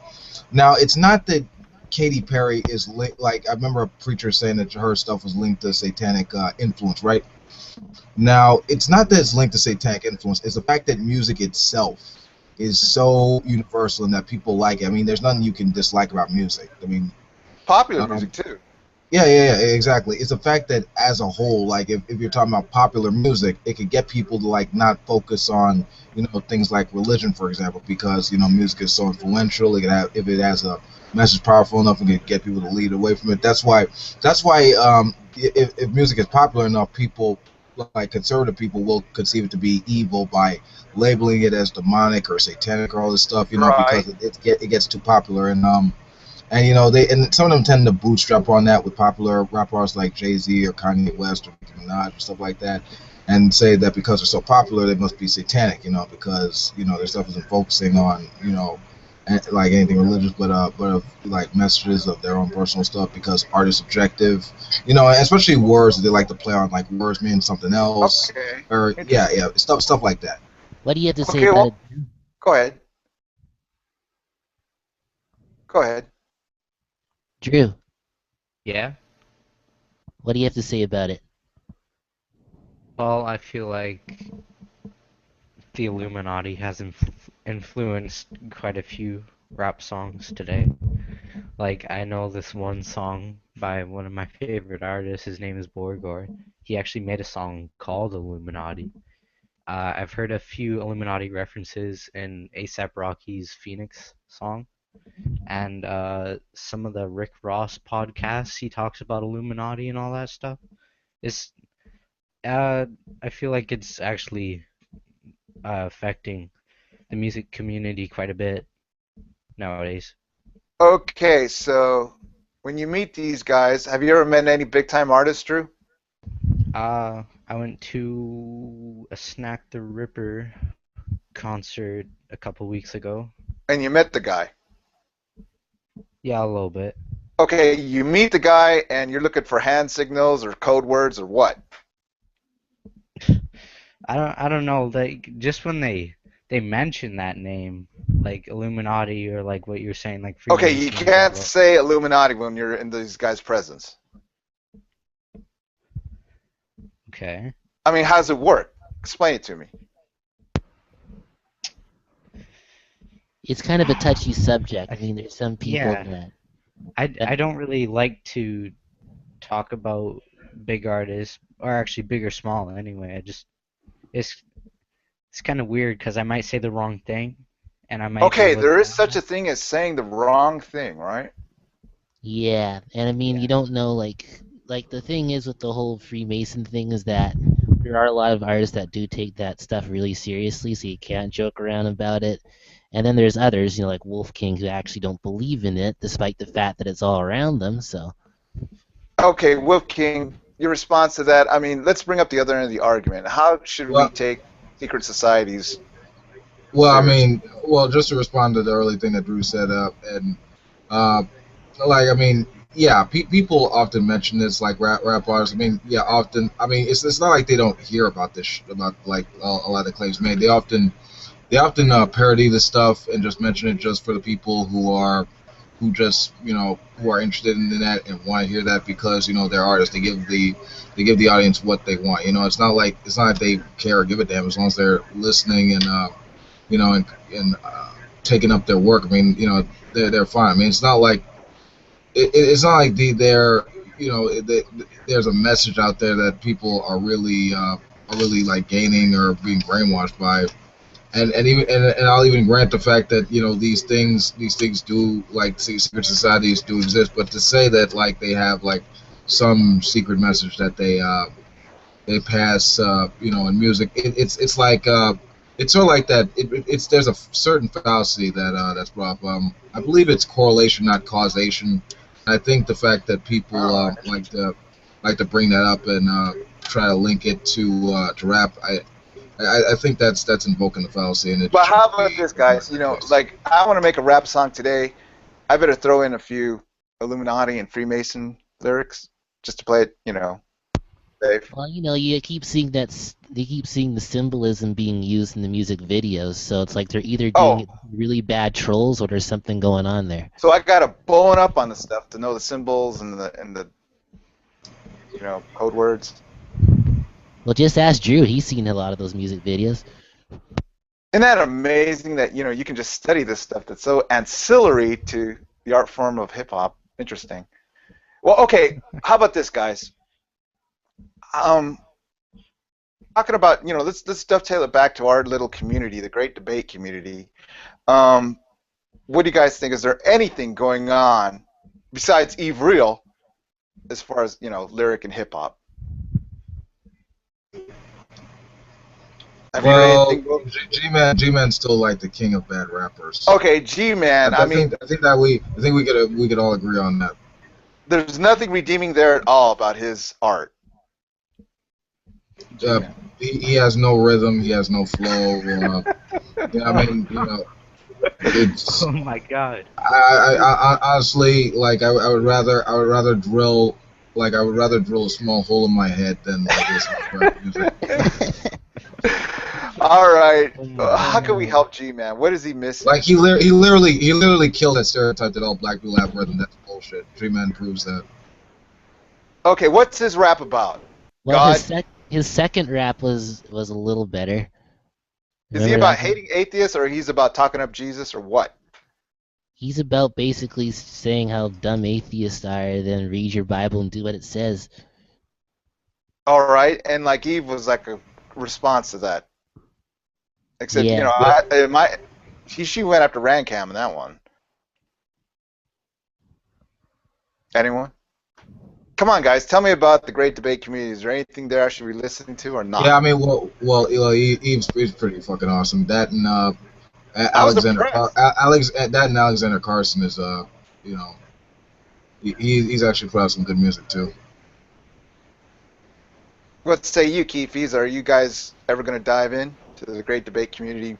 Now, it's not that Katy Perry is like, I remember a preacher saying that her stuff was linked to satanic influence, right? Now, it's not that it's linked to satanic influence. It's the fact that music itself is so universal and that people like it. There's nothing you can dislike about music. Popular Um, music too. yeah, exactly. It's the fact that as a whole, like if you're talking about popular music, it could get people to like not focus on things like religion, for example, because music is so influential. It can have, if it has a message powerful enough, it can get people to lead away from it. That's why if music is popular enough, people like conservative people will conceive it to be evil by labeling it as demonic or satanic or all this stuff, Right. because it gets too popular. And some of them tend to bootstrap on that with popular rap artists like Jay-Z or Kanye West or Nicki Minaj or stuff like that, and say that because they're so popular they must be satanic, because their stuff isn't focusing on like anything religious, but of like messages of their own personal stuff, because art is subjective, and especially words that they like to play on, like words mean something else, Okay. or Interesting. stuff like that. What do you have to say Okay. about it? Well, go ahead. Go ahead. Drew? Yeah. What do you have to say about it? Well, I feel like the Illuminati has influenced quite a few rap songs today. Like, I know this one song by one of my favorite artists. His name is Borgore. He actually made a song called Illuminati. I've heard a few Illuminati references in ASAP Rocky's Phoenix song, and some of the Rick Ross podcasts. He talks about Illuminati and all that stuff. It's uh, I feel like it's actually affecting the music community quite a bit nowadays. Okay. So when you meet these guys, have you ever met any big time artists, Drew? I went to a Snack the Ripper concert a couple weeks ago. And you met the guy. Yeah, a little bit. Okay, you meet the guy and you're looking for hand signals or code words or what? I don't know, like just when they mention that name, like Illuminati or like what you're saying, like Okay, you Freemasons or can't what. say Illuminati when you're in these guys' presence. Okay. I mean, how does it work? Explain it to me. It's kind of a touchy subject. I I, mean, there's some people yeah, that, I don't really like to talk about big artists, or actually big or small anyway. It's it's kind of weird because I might say the wrong thing, and I might be Okay, looked there is down such on. a thing as saying the wrong thing, right? yeah, and I mean, Yeah. you don't know, like the thing is with the whole Freemason thing is that there are a lot of artists that do take that stuff really seriously, so you can't joke around about it. And then there's others, like Wolf King, who actually don't believe in it, despite the fact that it's all around them. So, Okay, Wolf King, your response to that, I mean, let's bring up the other end of the argument. How should we Well, take secret societies I seriously? mean, just to respond to the early thing that Drew said, and uh, like, I mean, yeah, people often mention this, like rap artists. I mean, yeah, often. I mean, it's not like they don't hear about this, about like a lot of the claims made. They often parody the stuff and just mention it just for the people who just who are interested in that and want to hear that because they're artists. They give the audience what they want. It's not like they care or give a damn as long as they're listening and and taking up their work. I mean, they're fine. I mean, it's not like it's not like they're there's a message out there that people are really like gaining or being brainwashed by. And I'll even grant the fact that these things do, like, secret societies do exist, but to say that like they have like some secret message that they pass in music, it's like it's sort of like that. It's there's a certain fallacy that's brought up. I believe it's correlation, not causation. I think the fact that people Oh, like to bring that up and try to link it to rap, I think that's invoking the fallacy, and it but how shouldn't about be this, guys? the case. Like, I want to make a rap song today. I better throw in a few Illuminati and Freemason lyrics just to play it, safe. well, you keep seeing they keep seeing the symbolism being used in the music videos, so it's like they're either doing Oh, it really bad trolls or there's something going on there. so I got to bone up on the stuff to know the symbols and the code words. Well, just ask Drew. He's seen a lot of those music videos. Isn't that amazing that you can just study this stuff that's so ancillary to the art form of hip hop? Interesting. Well, okay. How about this, guys? Um, Talking about let's dovetail it back to our little community, the Great Debate community. Um, what do you guys think? Is there anything going on besides Eve Real as far as lyric and hip hop? Have you heard Well, anything? G-Man's still like the king of bad rappers. Okay, G I, man. I I mean, think I think that we could all agree on that. there's nothing redeeming there at all about his art. G Uh, man. he has no rhythm. He has no flow. I mean, it's Oh my God. I honestly, like, I would rather drill a small hole in my head than like listen to rap music. All right. Oh my How can we God. help G man? What is he Like, missing? he literally killed that stereotype that all black people have rhythm. That's bullshit. G-Man proves that. Okay, what's his rap about? Well, God? his second rap was a little better. Is he Remember about that one? hating atheists or he's about talking up Jesus or what? He's about basically saying how dumb atheists are, then read your Bible and do what it says. All right, and like Eve was like a response to that. Except Yeah. Well, she went after Rancam in that one. Anyone? Come on, guys, tell me about the Great Debate community. Is there anything there I should be listening to or yeah, not? I mean, Eve's pretty fucking awesome. That and I was Alexander impressed. That and Alexander Carson is you know he's actually put out some good music too. What say you, Keefees? Are you guys ever going to dive in to the great debate community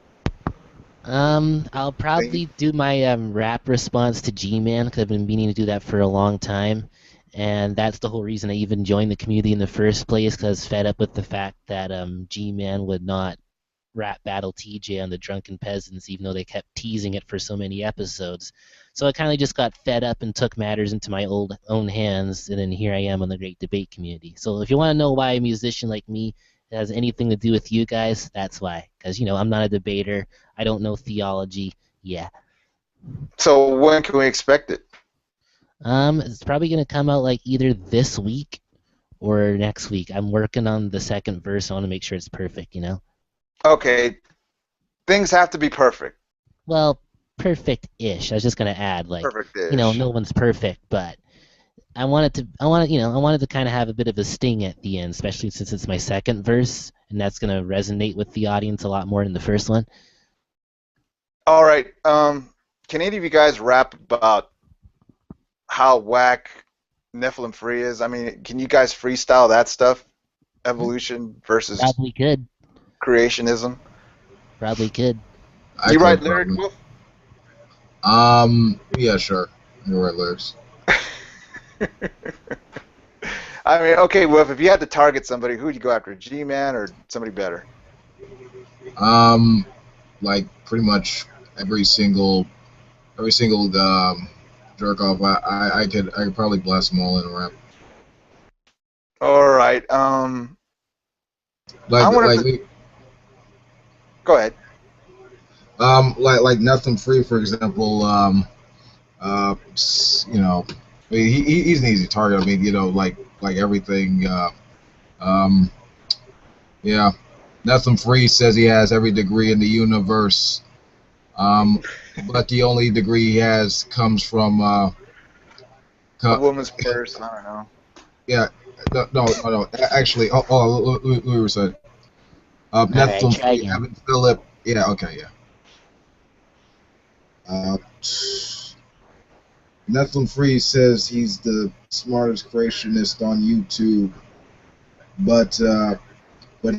I'll thing? probably do my rap response to G-Man because I've been meaning to do that for a long time, and that's the whole reason I even joined the community in the first place. Because fed up with the fact that G-Man would not rap battle TJ on the Drunken Peasants, even though they kept teasing it for so many episodes. So I kind of just got fed up and took matters into my own hands, and then here I am on the great debate community. So if you want to know why a musician like me has anything to do with you guys, that's why. Because I'm not a debater. I don't know theology. Yeah. So when can we expect it? It's probably gonna come out like either this week or next week. I'm working on the second verse. I want to make sure it's perfect. Okay, things have to be perfect. Well, perfect-ish. I was just gonna add, like, Perfect-ish. no one's perfect, but I wanted to kind of have a bit of a sting at the end, especially since it's my second verse, and that's gonna resonate with the audience a lot more than the first one. All right. Can any of you guys rap about how whack Nephilim Free is? I mean, can you guys freestyle that stuff? Evolution versus Probably could. creationism. Probably could. I You write could lyrics, probably. Wolf? Yeah, sure. You're right, lyrics. I mean, okay, Wolf, if you had to target somebody, who would you go after? G-Man or somebody better? Like pretty much every single jerk off. I could probably blast them all in a rap. All right. Like I wanted like to me- go ahead. like nothing free, for example. I mean, he's an easy target. I mean, like everything. Um, yeah, nothing free says he has every degree in the universe. But the only degree he has comes from A co- woman's purse. I don't know. yeah. No. Actually, let me reset. All right, Nothing try free. again. Evan Phillip. Yeah. Okay. Yeah. Uh, Nephilim Free says he's the smartest creationist on YouTube, but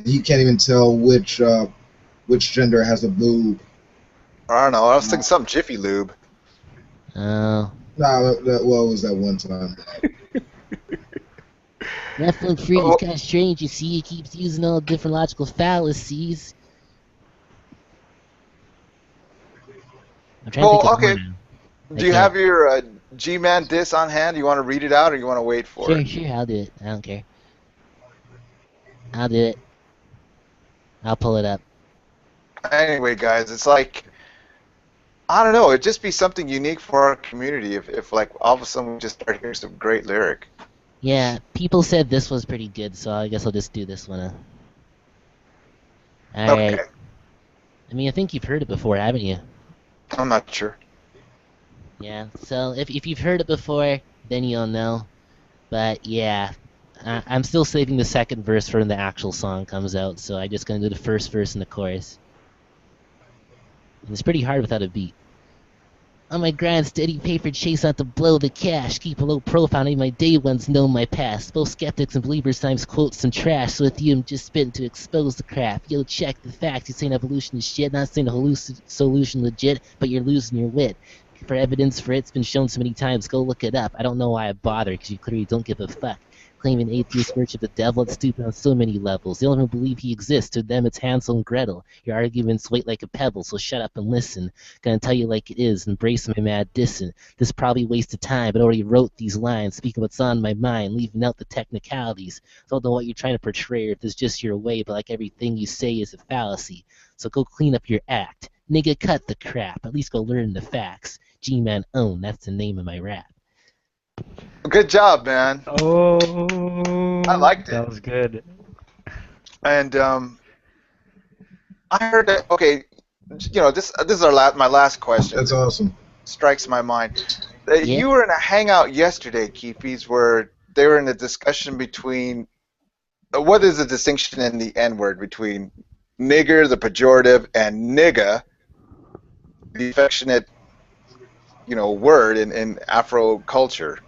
he can't even tell which gender has a boob. I don't know. I was thinking something Jiffy Lube. Oh. Well, it was that one time. Nephilim Free is Oh, kind of strange, you see. He keeps using all different logical fallacies. I'm trying to think well, of more okay. now. I Do you can't. have your G-Man diss on hand? You want to read it out, or you want to wait for it? Sure, I'll do it. I don't care. I'll do it. I'll pull it up. Anyway, guys, it's like I don't know. It'd just be something unique for our community if like all of a sudden we just start hearing some great lyric. Yeah, people said this was pretty good, so I guess I'll just do this one. Alright. Okay, I mean, I think you've heard it before, haven't you? I'm not sure. Yeah, so if you've heard it before, then you'll know. But yeah, I'm still saving the second verse for when the actual song comes out, so I'm just gonna do the first verse and the chorus. And it's pretty hard without a beat. On my grind, steady paper chase not to blow the cash. Keep a low profile, need my day ones know my past. Both skeptics and believers times quotes some trash. So with you, I'm just spitting to expose the crap. Yo, check the facts. You saying evolution is shit, not saying a solution legit, but you're losing your wit. For evidence for it's been shown so many times, go look it up. I don't know why I bother, because you clearly don't give a fuck. Claiming atheists worship the devil, it's stupid on so many levels. They don't even believe he exists. To them, it's Hansel and Gretel. Your arguments weight like a pebble, so shut up and listen. Gonna tell you like it is, embrace my mad dissing. This probably wasted time, but I already wrote these lines, speaking what's on my mind, leaving out the technicalities. Don't know what you're trying to portray, or if it's just your way, but like everything you say is a fallacy. So go clean up your act. Nigga, cut the crap. At least go learn the facts. G-Man Own, that's the name of my rap. Good job, man. Oh, I liked that it. was good. And I heard that. Okay, this is my last question. That's awesome. Strikes my mind. Yeah? You were in a hangout yesterday, Keefees, where they were in a discussion between what is the distinction in the N word between nigger, the pejorative, and nigga, the affectionate, word in Afro culture.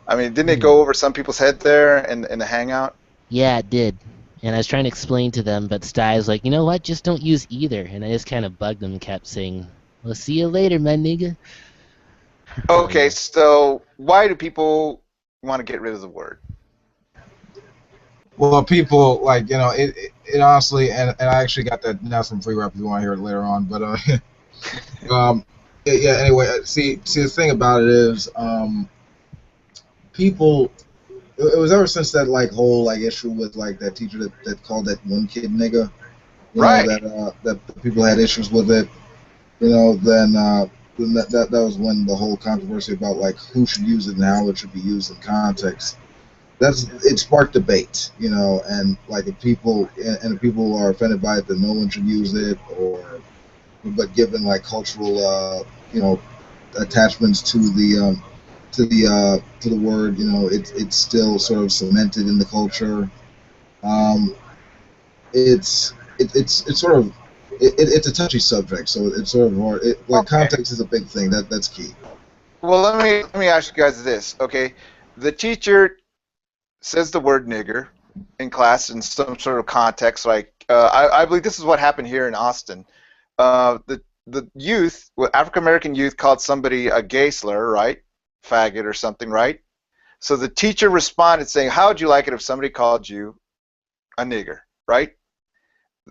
I mean, didn't it go over some people's head there in the hangout? Yeah, it did. And I was trying to explain to them, but Sty was like, you know what? Just don't use either. And I just kind of bugged them and kept saying, "Well, see you later, my nigga." So Okay, yeah. so why do people want to get rid of the word? Well, people like it honestly, and I actually got that now from free rap if you want to hear it later on. But um, yeah. Anyway, see the thing about it is people. It was ever since that like whole like issue with like that teacher that called that one kid nigga. Right. That people had issues with it. Then that was when the whole controversy about like who should use it and how it should be used in context. It sparked debate, and like if people are offended by it, then no one should use it, or but given like cultural, attachments to the word, it's still sort of cemented in the culture. Um, it's sort of it's a touchy subject, so it's sort of hard. Like Okay. context is a big thing. That's key. Well, let me ask you guys this. Okay, the teacher says the word nigger in class in some sort of context. Like I believe this is what happened here in Austin. The youth, African American youth, called somebody a gay slur, right? Faggot or something, right? So the teacher responded saying, "How would you like it if somebody called you a nigger?" Right?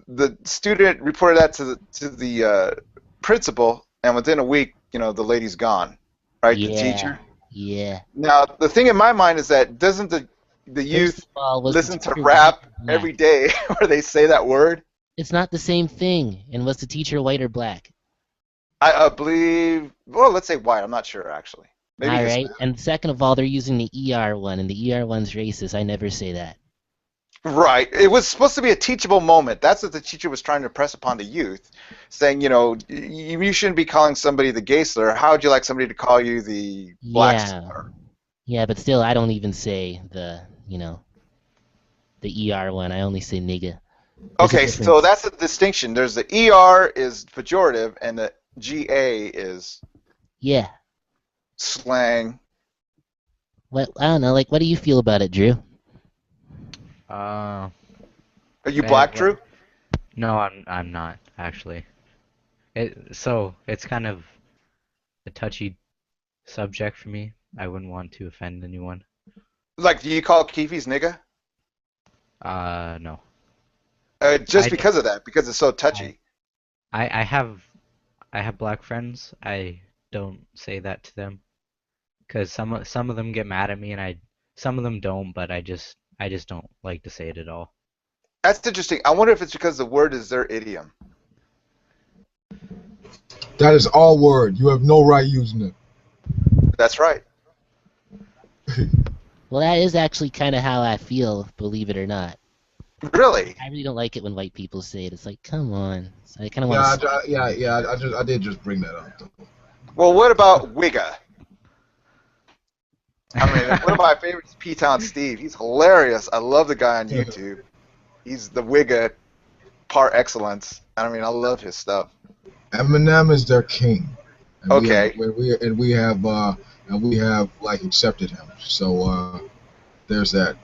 The student reported that to the principal, and within a week, the lady's gone. Right? The Yeah. teacher. Yeah. Now, the thing in my mind is that doesn't the First of youth all, was the listen to teacher white rap or black? every day where they say that word? It's not the same thing. And was the teacher white or black? I believe, well, let's say white. I'm not sure actually. Maybe All Hispanic. right. And second of all, they're using the ER one, and the ER one's racist. I never say that. Right. It was supposed to be a teachable moment. That's what the teacher was trying to press upon the youth, saying, you shouldn't be calling somebody the gay slur. How would you like somebody to call you the black Yeah. slur? Yeah, but still, I don't even say the ER one. I only say nigga. There's a Okay, so difference. that's the distinction. There's the ER is pejorative and the GA is Yeah. slang. Well, I don't know. Like, what do you feel about it, Drew? Uh, Are you eh, black, what? Drew? No, I'm not actually. It's kind of a touchy subject for me. I wouldn't want to offend anyone. Like, do you call Keefees nigga? No. Just I don't. because of that, because it's so I touchy. I have black friends. I don't say that to them because some of them get mad at me and some of them don't, but I just don't like to say it at all. That's interesting. I wonder if it's because the word is their idiom. That is all word. You have no right using it. That's right. Well, that is actually kind of how I feel, believe it or not. Really? I really don't like it when white people say it. It's like, come on. So I kind of want to Yeah, slap them. yeah. I did just bring that up though. Well, what about Wigga? I mean, one of my favorites is P-Town Steve. He's hilarious. I love the guy on YouTube. He's the Wigga par excellence. I mean, I love his stuff. Eminem is their king, and Okay. we have like accepted him. So there's that.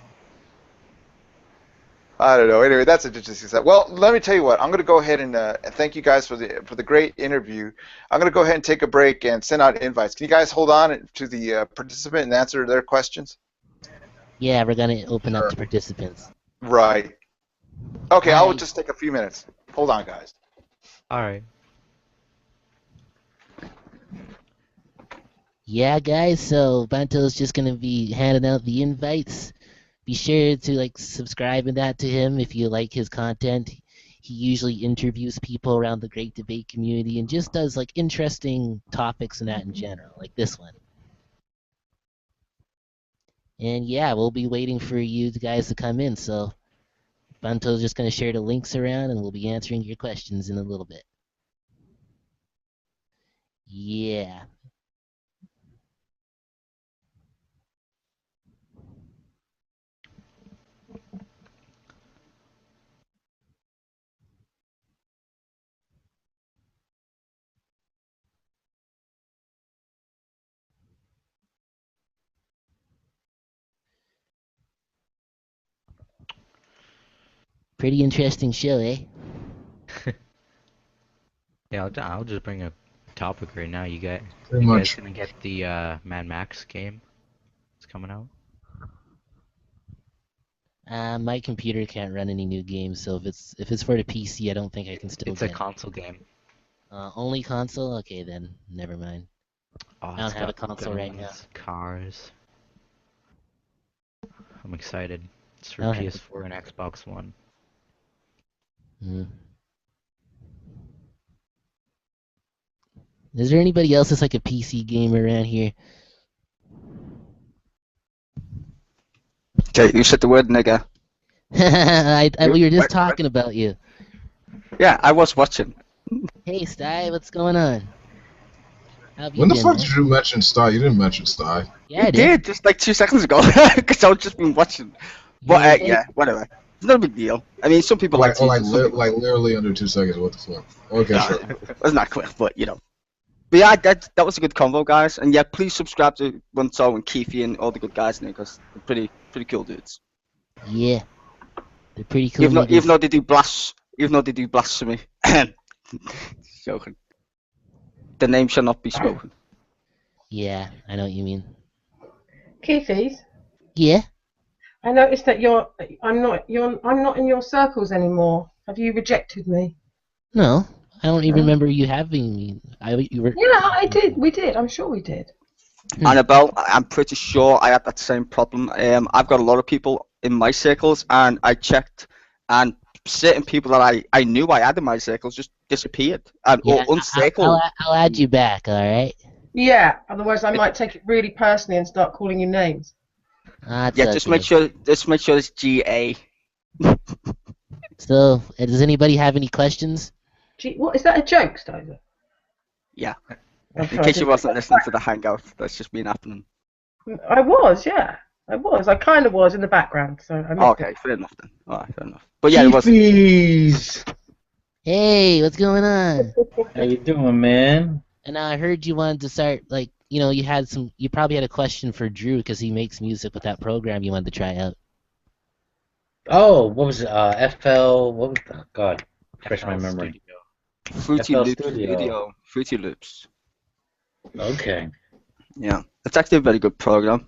I don't know. Anyway, that's an interesting stuff. Well, let me tell you what. I'm going to go ahead and thank you guys for the great interview. I'm going to go ahead and take a break and send out invites. Can you guys hold on to the participant and answer their questions? Yeah, we're gonna open up Sure. to participants. Right. Okay, I'll Hi. just take a few minutes. Hold on, guys. All right. Yeah, guys. So Bunto's just gonna be handing out the invites. Be sure to like subscribe and that to him if you like his content. He usually interviews people around the great debate community and just does like interesting topics and that in general, like this one. And yeah, we'll be waiting for you guys to come in. So Bunto's just gonna share the links around and we'll be answering your questions in a little bit. Yeah. Pretty interesting show, eh? Yeah, I'll just bring a topic right now. Pretty You guys much. gonna get the Mad Max game? It's coming out. My computer can't run any new games, so if it's for the PC, I don't think I can still It's a get it. console game. Only console? Okay, then never mind. Oh, I don't it's have a got console right now. guns, cars. I'm excited. It's for I don't have. PS4 and Xbox One. Hmm. Is there anybody else that's like a PC gamer around here? Okay, you said the word nigger. We were just What? talking about you. Yeah, I was watching. Hey, Sty, what's going on? How have you When the been, fuck man? did you mention Sty? You didn't mention Sty. Yeah, I You did. did just like 2 seconds ago, because I've just been watching. But Hey, yeah, whatever. It's not a big deal. I mean, some people like to. Like, Some people, like literally under 2 seconds. What the fuck? Okay, no, sure. it's not quick, but you know. But yeah, that was a good convo, guys. And yeah, please subscribe to Bunto and Keefee and all the good guys in there, because they're pretty cool dudes. Yeah, they're pretty cool. Even though they do blasphemy. Joking. The name shall not be spoken. Yeah, I know what you mean. Keefees, Yeah. I noticed that I'm not in your circles anymore. Have you rejected me? No, I don't even No. remember you having me. You were. Yeah, I did. We did. I'm sure we did. Annabelle, I'm pretty sure I had that same problem. I've got a lot of people in my circles, and I checked, and certain people that I knew I had in my circles just disappeared and Yeah, or uncircled. I'll add you back. All right. Yeah. Otherwise, I might take it really personally and start calling you names. That's Yeah, just make okay. sure it's GA. So, does anybody have any questions? Gee, what is that a joke, Stover? Yeah. I'm In sorry, case you I wasn't listening to the hangout, that's just been happening. I was, yeah. I was. I kind of was in the background, so I missed Okay, fair enough then. Alright, fair enough. But yeah, it was. Keefees! Hey, what's going on? How you doing, man? And I heard you wanted to start, like, you probably had a question for Drew because he makes music with that program you wanted to try out. Oh, what was it? FL, what was that? God, refresh my FL memory. Studio. Fruity FL Loops Studio. Studio. Fruity Loops. Okay. Yeah. It's actually a very good program.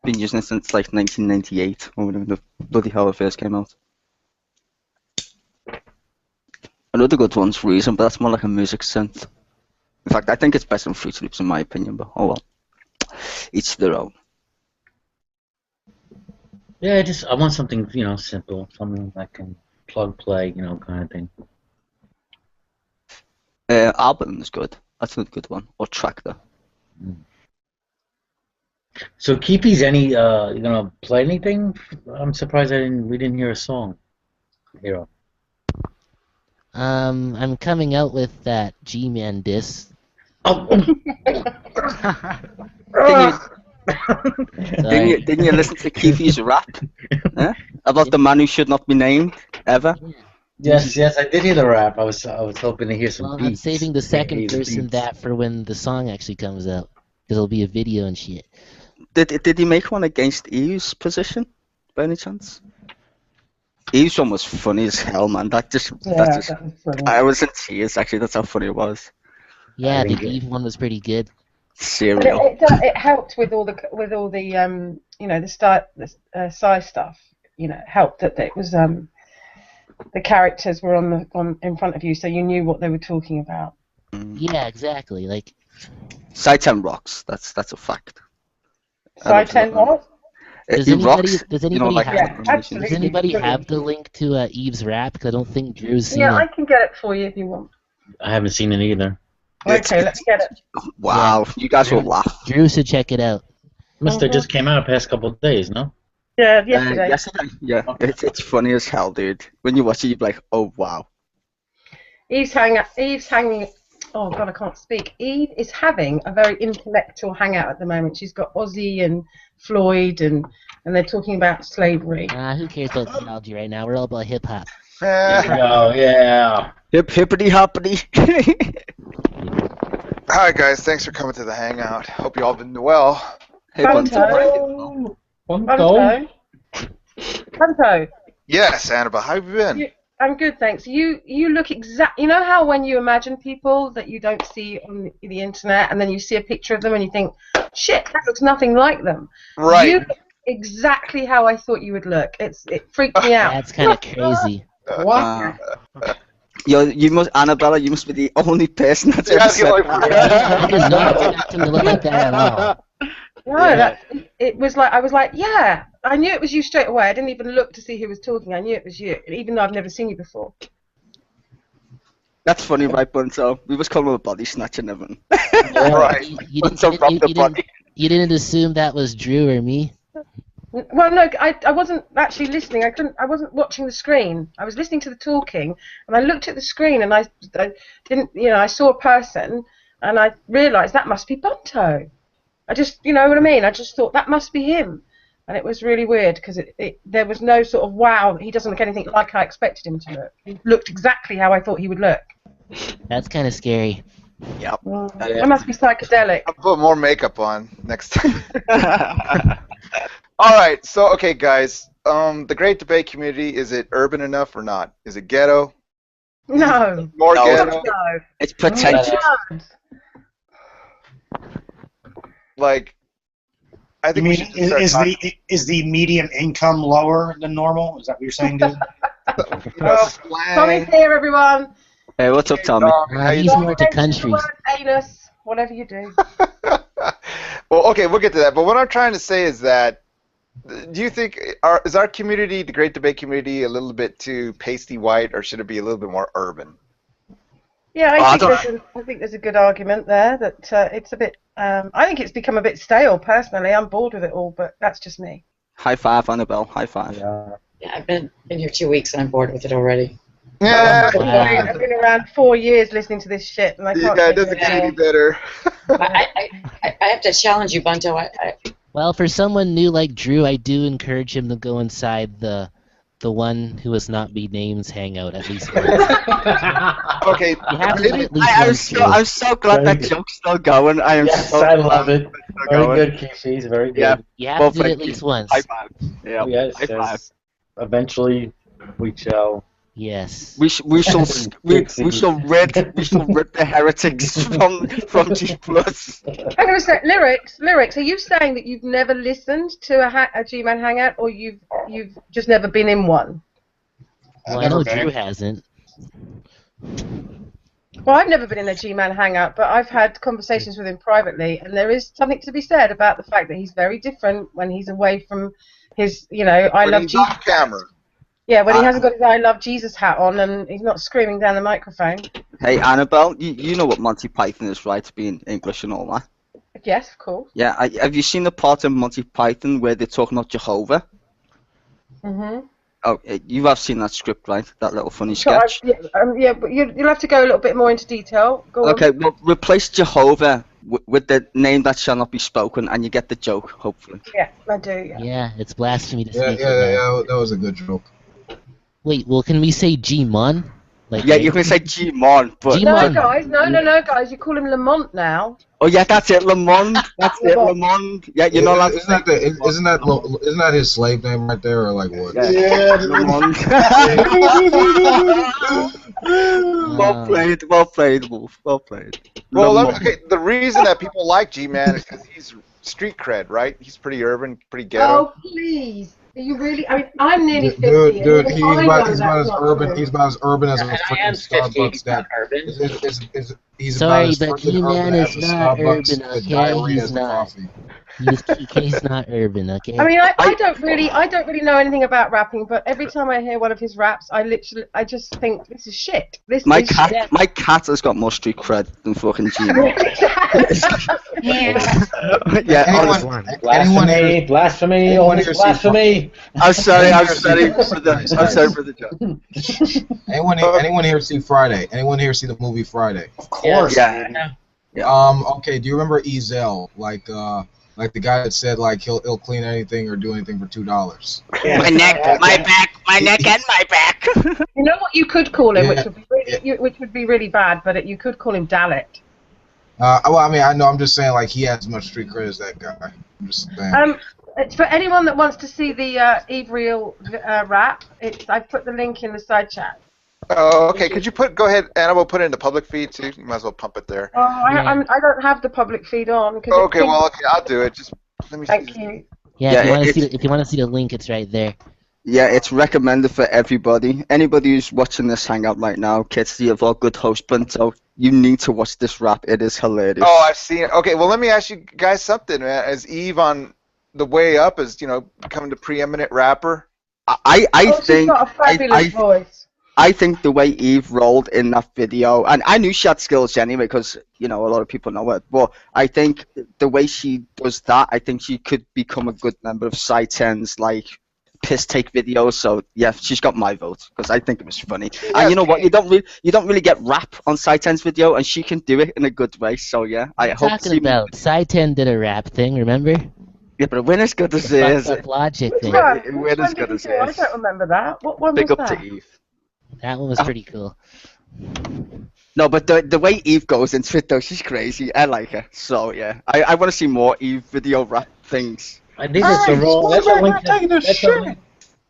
Been using it since like 1998, or whenever the bloody hell it first came out. Another good one's Reason, but that's more like a music synth. In fact, I think it's better than Fruity Loops in my opinion, but oh well. Each their own. Yeah, I want something, simple, something that can plug, play, kind of thing. Album is good. That's a good one. Or Tractor. So Keefees, you gonna play anything? I'm surprised we didn't hear a song. Hero. I'm coming out with that G-Man diss. Oh, Sorry. Didn't you listen to Keefe's rap? About the man who should not be named ever? yes, I did hear the rap. I was hoping to hear some Well, beats. I'm saving the second Hey, the verse in beats. that for when the song actually comes out, because it'll be a video and shit. Did he make one against Eve's position, by any chance? Eve's one was funny as hell, man. That just that was funny. I was in tears actually. That's how funny it was. Yeah, the think Eve one was pretty good. But Serial. it helped with all the the sci stuff. It helped that it was the characters were on in front of you, so you knew what they were talking about. Yeah, exactly. Like, Side 10 rocks. That's a fact. Sci 10 what? Does He anybody- rocks. does you know, anybody like have- Yeah, animation. absolutely. does anybody Brilliant. have the link to Eve's rap? Because I don't think Drew's seen Yeah, I it. can get it for you if you want. I haven't seen it either. Okay, let's get it. Wow, you guys will laugh. Drew should check it out. Must have just came out the past couple of days, no? Yeah, yesterday. Yesterday. Yeah, it's funny as hell, dude. When you watch it, you're like, oh wow. Eve's hanging. Oh God, I can't speak. Eve is having a very intellectual hangout at the moment. She's got Ozzy and Floyd, and they're talking about slavery. Who cares about theology right now? We're all about hip hop. There you go, yeah. Hippity hoppity. Hi guys, thanks for coming to the hangout. Hope you all been well. Hey, Bunto. Bunto. Bunto. Bunto. Yes, Annabelle, how have you been? I'm good, thanks. You look exact. You know how when you imagine people that you don't see on the internet, and then you see a picture of them and you think, "Shit, that looks nothing like them." Right. You look exactly how I thought you would look. It freaked me out. That's kind of crazy. Wow. You must, Annabella. You must be the only person that's ever Yeah, said the only that. I did not expect him to look like that at all. No, it was like I was like, yeah, I knew it was you straight away. I didn't even look to see who was talking. I knew it was you, even though I've never seen you before. That's funny, right, Bunto? We was calling him a body snatcher and everything. Right. You Bunto robbed the body. didn't assume that was Drew or me? Well, no, I wasn't actually listening. I wasn't watching the screen. I was listening to the talking, and I looked at the screen, and I didn't, I saw a person, and I realised that must be Bunto. I just, you know what I mean? I just thought that must be him, and it was really weird because there was no sort of wow. He doesn't look anything like I expected him to look. He looked exactly how I thought he would look. That's kind of scary. Yep. I must be psychedelic. I'll put more makeup on next time. All right, so okay, guys. The great debate community, is it urban enough or not? Is it ghetto? No. More No. ghetto? No. It's pretentious. Like, I You think we mean should just start talking. is the median income lower than normal? Is that what you're saying, dude? Well, Tommy's here, everyone. Hey, what's up, Tommy? How you He's doing? more to country. Anus, whatever you do. Well, okay, we'll get to that. But what I'm trying to say is that, do you think is our community, the great debate community, a little bit too pasty white, or should it be a little bit more urban? Yeah, I I think there's a good argument there that it's a bit. I think it's become a bit stale. Personally, I'm bored with it all, but that's just me. High five, Annabelle. High five. Yeah. Yeah, I've been here 2 weeks and I'm bored with it already. Yeah, Wow. I've been around 4 years listening to this shit, and I can't. yeah, it take doesn't it get any anymore. better. I have to challenge you, Bunto. Well, for someone new like Drew, I do encourage him to go inside the one who has not be names hangout at least once. Okay, You have to maybe- at least once. I'm so glad that Very good. joke's still going. I am Yes, so I glad love it. it's still Very going. good, Keefees. Very good. Yeah. You have Well, to do it thank at least you. once. High five. Yeah. Yes, High five. yes. Eventually, we shall. Yes. We shall rid the heretics from G plus. I'm going to say lyrics. Are you saying that you've never listened to a G-Man hangout, or you've just never been in one? Well, I know been. Drew hasn't. Well, I've never been in a G-Man hangout, but I've had conversations with him privately, and there is something to be said about the fact that he's very different when he's away from his, I when love he's Jesus. off camera. Yeah, when he hasn't got his I love Jesus hat on and he's not screaming down the microphone. Hey, Annabelle, you know what Monty Python is, right? Being English and all that. Yes, of course. Yeah, have you seen the part of Monty Python where they're talking about Jehovah? Mhm. Oh, you have seen that script, right? That little funny So sketch. yeah, but you'll have to go a little bit more into detail. Go on. Okay, well, replace Jehovah with the name that shall not be spoken, and you get the joke, hopefully. Yeah, I do. Yeah. Yeah, it's blasphemy to Yeah, speak yeah, of that. yeah. That was a good joke. Wait, well, can we say G-Mon? Like, Yeah, you can say G-Mon, but... G- No, Lemon. guys, no, guys. You call him Lamont now. Oh, yeah, that's it, Lamond. That's it, Lamond. Yeah, you're not allowed to Isn't that his slave name right there, or like what? Yeah, Lamond. Well played, Wolf. Well played. Well, Lamont. okay, the reason that people like G-Man is because he's street cred, right? He's pretty urban, pretty ghetto. Oh, please. Are you really? I mean, I'm nearly 50. Dude, and he's I know about that's as not urban. true. He's about as urban as a And I freaking am 50, Starbucks. not That urban. he's Sorry, about as but freaking He-Man urban is as a not Starbucks urban, with okay? diarrhea He's as the not. coffee. He's not urban, okay? I mean, I don't really know anything about rapping, but every time I hear one of his raps, I just think this is shit. This My is cat, shit. my cat has got more street cred than fucking G-Man. Yeah, Anyone, honestly. Blasphemy! Blasphemy! Anyone Only here see- blasphemy! I'm sorry for the joke. anyone here see Friday? Anyone here see the movie Friday? Of course. Yeah. Okay. Do you remember Ezel? Like the guy that said like he'll clean anything or do anything for $2. My neck, my back, my neck and my back. You know what you could call him, Yeah. which would be really bad, but you could call him Dalit. Well, I mean, I know. I'm just saying, like, he has as much street cred as that guy. I'm just saying. It's for anyone that wants to see the Eve Real rap. I've put the link in the side chat. Oh, okay. Could you go ahead, Annabelle, put it in the public feed too? You might as well pump it there. Oh, I don't have the public feed on. Okay, well, okay, I'll do it. Just let me see. Thank you. Yeah, if you want to see the link, it's right there. Yeah, it's recommended for everybody. Anybody who's watching this hangout right now, courtesy of our good host Bunto, you need to watch this rap. It is hilarious. Oh, I've seen it. Okay, well, let me ask you guys something, man. Is Eve on the way up? Is becoming the preeminent rapper? I She's think got a fabulous voice. I think the way Eve rolled in that video, and I knew she had skills anyway, because a lot of people know it. But I think the way she does that, I think she could become a good member of Side 10's piss take videos. So yeah, she's got my vote because I think it was funny. Yes, And you know what? You don't really get rap on Side 10's video, and she can do it in a good way. So yeah, I hope. Talking about Side 10 did a rap thing, remember? Yeah, but win as good as The is. fucked up Logic thing. Win as good as I is. don't remember that. What one Big was up that? to Eve. That one was pretty cool. No, but the way Eve goes into it though, she's crazy. I like her. So yeah, I want to see more Eve video rap things. I think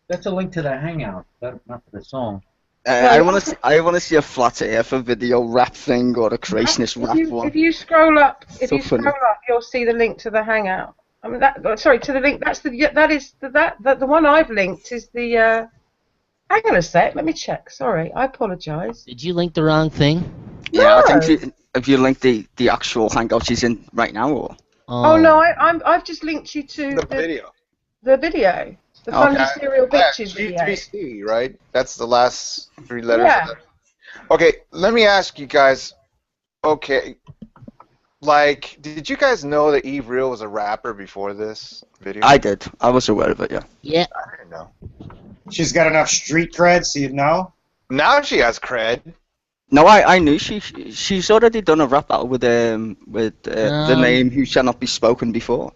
that's a link to the hangout, not to the song. I want to see a flat earther video rap thing or a creationist rap one. If you scroll up, funny. you'll see the link to the hangout. I mean to the link. The one I've linked is the. Hang on a sec. Let me check. Sorry, I apologise. Did you link the wrong thing? Yeah, No. I think if you link the actual hangout she's in right now, or. Oh no, I've just linked you to The video. The video. The Funny Serial Bitches video. GTC, right? That's the last 3 letters. Yeah. Of that. Okay, let me ask you guys. Okay, did you guys know that Eve Real was a rapper before this video? I did. I was aware of it. Yeah. Yeah. I didn't know. She's got enough street cred, so you'd know. Now she has cred. No, I knew she's already done a rap battle with the name Who Shall Not Be Spoken before.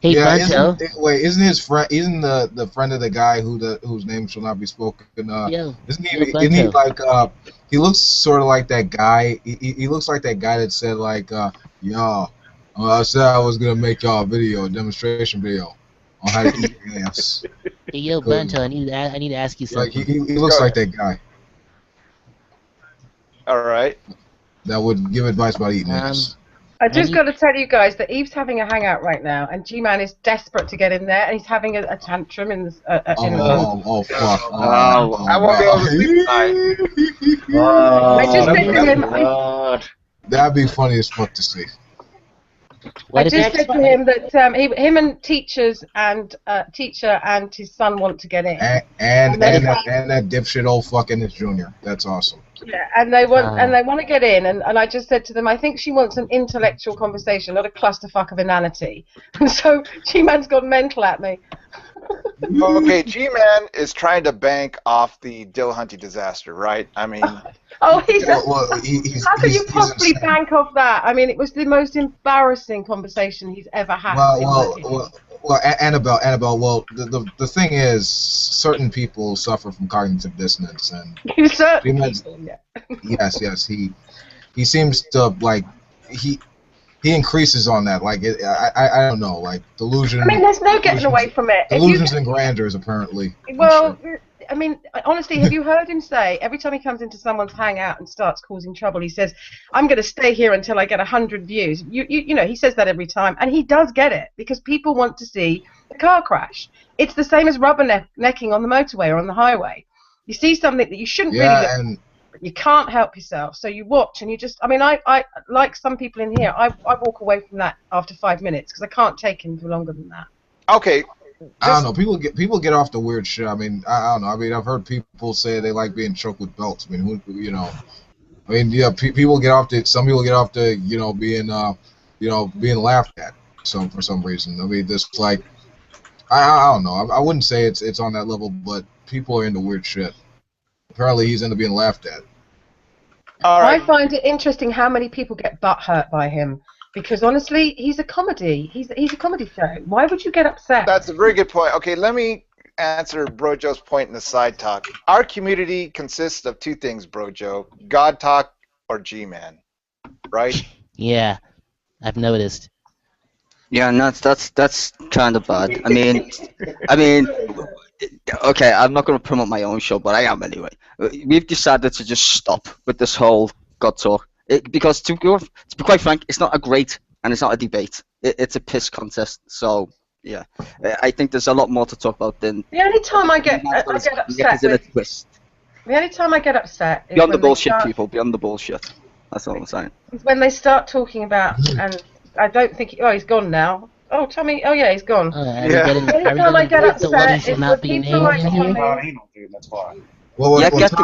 Hey, Yeah, Bunto. isn't his friend? Isn't the friend of the guy whose name shall not be spoken? Yo, Isn't yo, he Bunto. like he looks sort of like that guy. He looks like that guy that said y'all, I said I was gonna make y'all a demonstration video on how to eat ass. Hey, yo, Bunto, I need to ask you Like something. he looks like that guy All right. that would give advice about eating ass. I just got to tell you guys that Eve's having a hangout right now, and G-Man is desperate to get in there, and he's having a tantrum in the. Oh fuck! I won't be able to sleep tonight. I just said to him. That'd be funny as fuck to see. I just said to him that him and teacher and his son want to get in. And that dipshit old fucking is Junior. That's awesome. Yeah, and they want to get in, and I just said to them, I think she wants an intellectual conversation, not a clusterfuck of inanity. And so G-Man's gone mental at me. Okay, G-Man is trying to bank off the Dillahunty disaster, right? I mean... how can you he's possibly insane. bank off that? I mean, it was the most embarrassing conversation he's ever had. Well, Annabelle. Well, the thing is, certain people suffer from cognitive dissonance, and yes, he seems to he increases on that. I don't know, delusion. I mean, there's no getting away from it. Delusions and grandeurs, apparently. Well, I mean, honestly, have you heard him say, every time he comes into someone's hangout and starts causing trouble, he says, I'm going to stay here until I get 100 views. You know, he says that every time, and he does get it, because people want to see the car crash. It's the same as rubbernecking on the motorway or on the highway. You see something that you shouldn't really look at, but you can't help yourself, so you watch, and you just, I mean, I like some people in here, I walk away from that after 5 minutes, because I can't take him for longer than that. Okay. I don't know. People get off the weird shit. I mean, I don't know. I mean, I've heard people say they like being choked with belts. I mean, people get off to. Some people get off to being being laughed at for some reason. I mean, this I don't know. I wouldn't say it's on that level, but people are into weird shit. Apparently, he's into being laughed at. All right. I find it interesting how many people get butthurt by him. Because honestly, he's a comedy. He's a comedy show. Why would you get upset? That's a very good point. Okay, let me answer Brojo's point in the side talk. Our community consists of 2 things, Brojo: God Talk or G-Man, right? Yeah, I've noticed. Yeah, and that's kind of bad. I mean, okay, I'm not going to promote my own show, but I am anyway. We've decided to just stop with this whole God talk because to be quite frank, it's not a great and it's not a debate. It's a piss contest. So yeah, I think there's a lot more to talk about than. The only time I get Knickers upset in a with, twist. the only time I get upset is Beyond the when they bullshit, start, people. Beyond the bullshit. That's all I'm saying. is when they start talking about, and I don't think, oh, he's gone now. Oh, Tommy, oh yeah, he's gone. Are Yeah. we getting, The are only we time I getting get the one who upset shall is not when be people named like in here? Tommy. Anal, dude, that's why. Yeah, Well,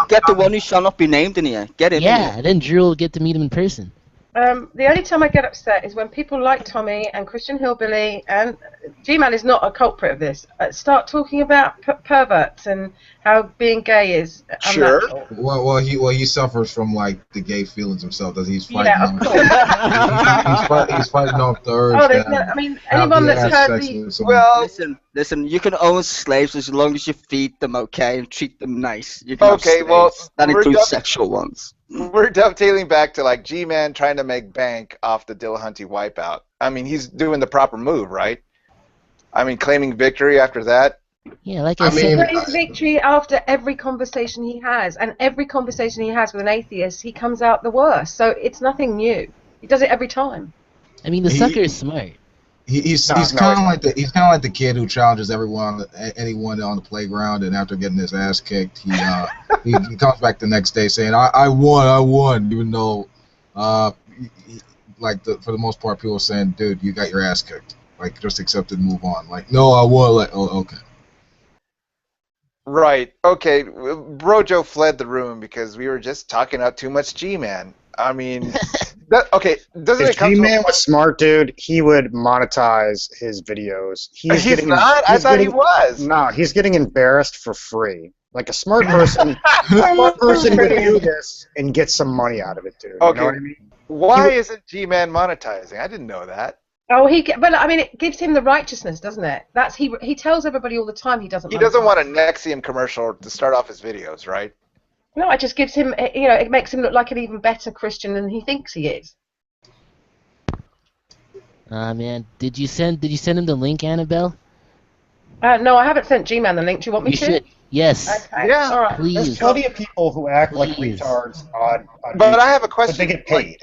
get the one who shall not be named in here. Get in Yeah, here. then Drew will get to meet him in person. The only time I get upset is when people like Tommy and Christian Hillbilly, and G-Man is not a culprit of this, start talking about perverts and how being gay is Sure. unnatural. He suffers from like the gay feelings himself. That he's fighting. Yeah, of course. He's fighting off the urge Oh, to there's no, I mean, have anyone the that's ass heard sex the with someone. Well, Listen. You can own slaves as long as you feed them okay and treat them nice. You can okay, have well, slaves. That we're includes done- sexual ones. we're dovetailing back to like G-Man trying to make bank off the Dillahunty wipeout. I mean, he's doing the proper move, right? I mean, claiming victory after that. Yeah, like I I said, mean, Praise victory after every conversation he has, and every conversation he has with an atheist, he comes out the worst. So it's nothing new. He does it every time. the sucker is smart. He's No, kind of like the kid who challenges anyone on the playground, and after getting his ass kicked, he comes back the next day saying, I won, even though for the most part people are saying, dude, you got your ass kicked, like just accept it and move on. Like, no, I won. Like, oh, okay. Right. Okay. Brojo fled the room because we were just talking up too much G-Man. I mean, doesn't If it come to G-Man was smart, dude, he would monetize his videos. He's not? I thought he was. No, he's getting embarrassed for free. Like a smart person, would do this and get some money out of it, dude. Okay. You know what I mean? Why isn't G-Man monetizing? I didn't know that. Oh, but I mean, it gives him the righteousness, doesn't it? He tells everybody all the time he doesn't. He doesn't want a Nexium commercial to start off his videos, right? No, it just gives him, it makes him look like an even better Christian than he thinks he is. Man, did you send him the link, Annabelle? No, I haven't sent G-Man the link. Do you want me You to? should. Yes. Okay. Yeah. All right. Please. There's plenty of people who act like Please. retards on But YouTube, I have a but question. they get paid.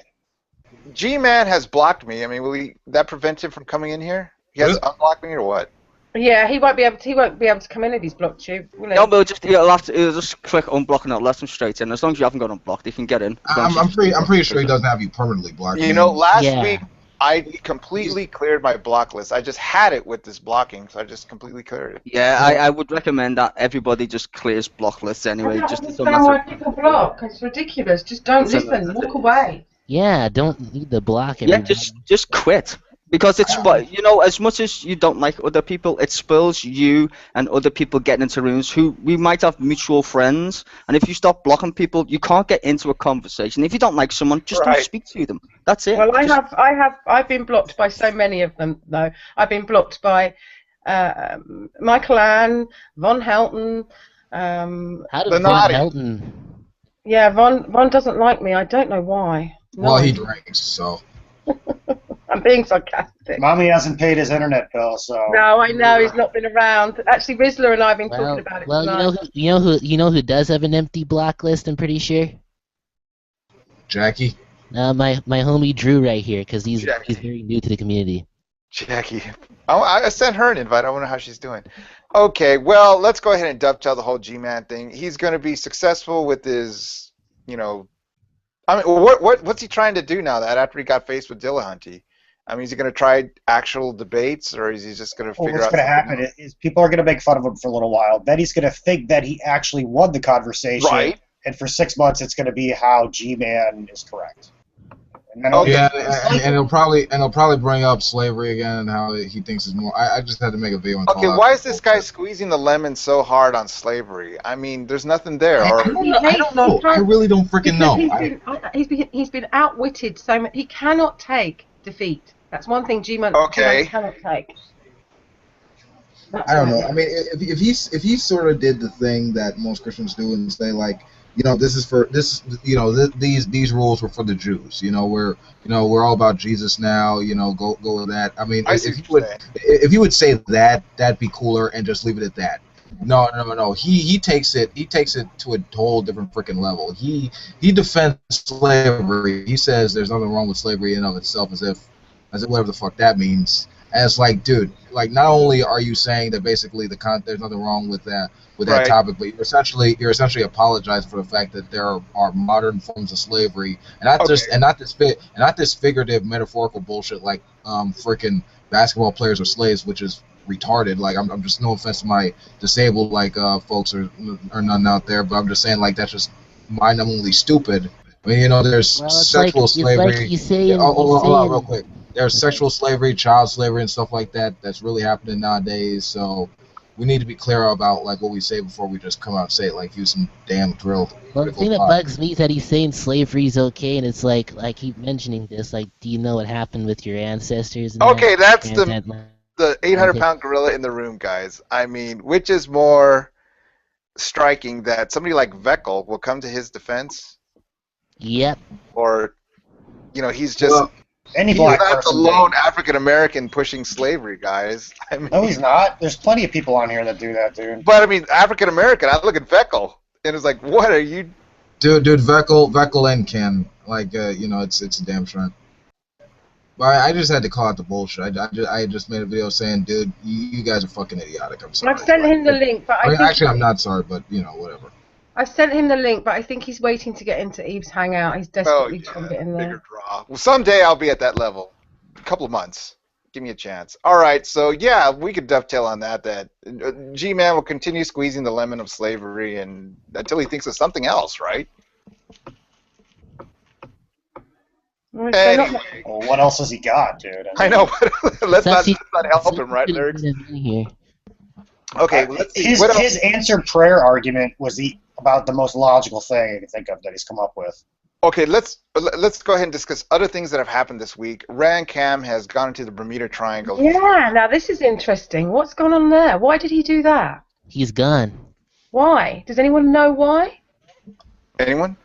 G-Man has blocked me. I mean, will that prevent him from coming in here? He has to unblock me or what? Yeah, he won't be able to come in if he's blocked you. Will he? No, but he'll just click unblock and it'll let him straight in. As long as you haven't got unblocked, he can get in. I'm pretty sure he doesn't have you permanently blocked. You know, last Yeah. week I completely cleared my block list. I just had it with this blocking, so I just completely cleared it. Yeah, I would recommend that everybody just clears block lists anyway. I don't Just understand why people block. It's ridiculous. Just don't listen. Walk away. Yeah, don't need the block. Yeah, Everybody. just quit. Because as much as you don't like other people, it spoils you and other people getting into rooms who we might have mutual friends. And if you stop blocking people, you can't get into a conversation. If you don't like someone, just don't speak to them. That's it. Well, I've been blocked by so many of them though. I've been blocked by Michael Ann, Von Helton. How the did Von naughty. Helton? Yeah, Von doesn't like me. I don't know why. No. Well, he drinks, so. I'm being sarcastic. Mommy hasn't paid his internet bill, so. No, I know he's not been around. Actually, Rizzler and I have been talking about it tonight. you know who does have an empty block list? I'm pretty sure. Jackie. My homie Drew right here, because he's Jackie. very new to the community. Jackie. I sent her an invite. I wonder how she's doing. Okay, well, let's go ahead and dovetail the whole G-Man thing. He's going to be successful with his, I mean, what's he trying to do now that after he got faced with Dillahunty? I mean, is he going to try actual debates, or is he just going to figure What's out? going to happen is people are going to make fun of him for a little while. Then he's going to think that he actually won the conversation. Right. And for 6 months, it's going to be how G-Man is correct. And then And he'll probably bring up slavery again and how he thinks is more. I just had to make a video and Okay, why is this guy squeezing the lemon so hard on slavery? I mean, there's nothing there. I don't know. I really don't freaking know. He's been outwitted so much. He cannot take defeat. That's one thing G-Man cannot take. I don't know. I mean, if he sort of did the thing that most Christians do and say like, this is for this. These rules were for the Jews. We're all about Jesus now. Go with that. I mean, I see if you what you're would saying. if you would say that, that'd be cooler, and just leave it at that. No, no, no. He takes it to a whole different freaking level. He defends slavery. He says there's nothing wrong with slavery in and of itself, as if whatever the fuck that means. And it's like, dude, like not only are you saying that basically there's nothing wrong with that Right. topic, but you're essentially apologizing for the fact that there are modern forms of slavery, and not this figurative metaphorical bullshit like freaking basketball players are slaves, which is retarded. Like I'm just, no offense to my disabled folks or none out there, but I'm just saying like that's just mind-numbingly stupid. I mean, there's Well, it's sexual like slavery. you saying Hold on, real quick. There's sexual slavery, child slavery, and stuff like that. That's really happening nowadays. So we need to be clear about like what we say before we just come out and say it. Like use some damn drill. Well, the thing that bugs me is that he's saying slavery's okay, and it's like I keep mentioning this. Like, do you know what happened with your ancestors? And Okay, that's that? the 800-pound gorilla in the room, guys. I mean, which is more striking, that somebody like Veckel will come to his defense, Yep. or he's just Any he's black not the person. lone African American pushing slavery, guys. I mean, No, he's not. There's plenty of people on here that do that, dude. but I mean, African American. I look at Veckel, and it's like, what are you? Dude, Veckel and Ken, like it's a damn shame. But I just had to call out the bullshit. I just made a video saying, dude, you guys are fucking idiotic. I'm sorry. I've sent him the link, but I think actually, I'm not sorry, but whatever. I've sent him the link, but I think he's waiting to get into Eve's hangout. He's desperately trying to get in there. Bigger draw. Well, someday I'll be at that level. A couple of months. Give me a chance. All right, so yeah, we could dovetail on that. That G-Man will continue squeezing the lemon of slavery and until he thinks of something else, right? Anyway. Well, what else has he got, dude? I know, but let's not help him, right, lyrics? Lyrics? Okay, let's see. His answered prayer argument was about the most logical thing I can think of that he's come up with. Okay, let's go ahead and discuss other things that have happened this week. Ran Cam has gone into the Bermuda Triangle. Yeah, now this is interesting. What's gone on there? Why did he do that? He's gone. Why? Does anyone know why? Anyone?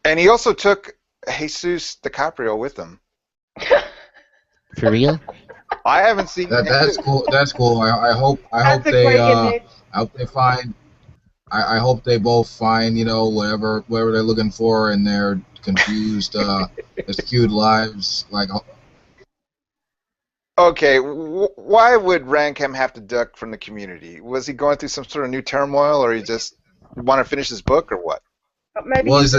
And he also took Jesus DiCaprio with him. For real? I haven't seen That's cool. That's cool. I hope they find. I hope they both find whatever they're looking for in their confused, skewed lives. Like. Okay, why would Rancam have to duck from the community? Was he going through some sort of new turmoil, or he just want to finish his book, or what? Maybe he's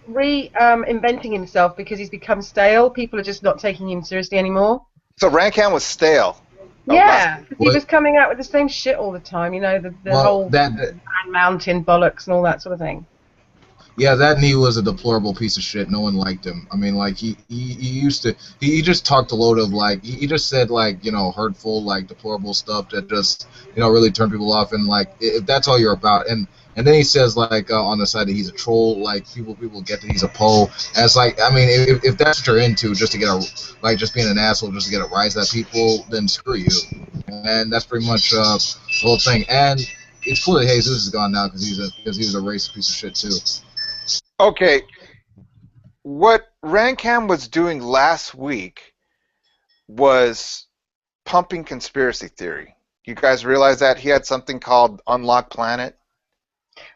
reinventing himself because he's become stale. People are just not taking him seriously anymore. So Rancam was stale. Yeah, he was coming out with the same shit all the time. The whole Man Mountain bollocks and all that sort of thing. Yeah, that knee was a deplorable piece of shit. No one liked him. I mean, like he just talked a load of he just said hurtful, deplorable stuff that just really turned people off. And if that's all you're about, and then he says on the side that he's a troll, people get that he's a Poe. And it's I mean, if that's what you're into, just to get just being an asshole, just to get a rise at people, then screw you. And that's pretty much the whole thing. And it's cool that Jesus is gone now because he was a racist piece of shit too. Okay, what Rancam was doing last week was pumping conspiracy theory. You guys realize that? He had something called Unlock Planet.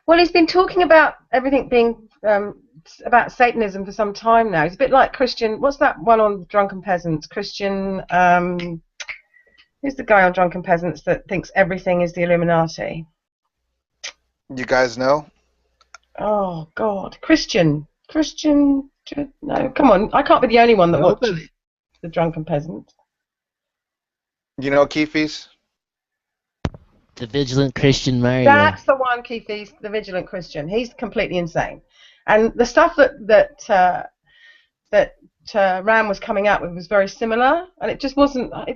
Well, he's been talking about everything being about Satanism for some time now. He's a bit like Christian. What's that one on Drunken Peasants? Christian. Who's the guy on Drunken Peasants that thinks everything is the Illuminati? You guys know? Oh God, Christian. No, come on. I can't be the only one that watches the Drunken Peasants. You know Keefees? The Vigilant Christian Mario. That's the one, Keefees, the Vigilant Christian. He's completely insane. And the stuff that Ram was coming out with was very similar, and it just wasn't. I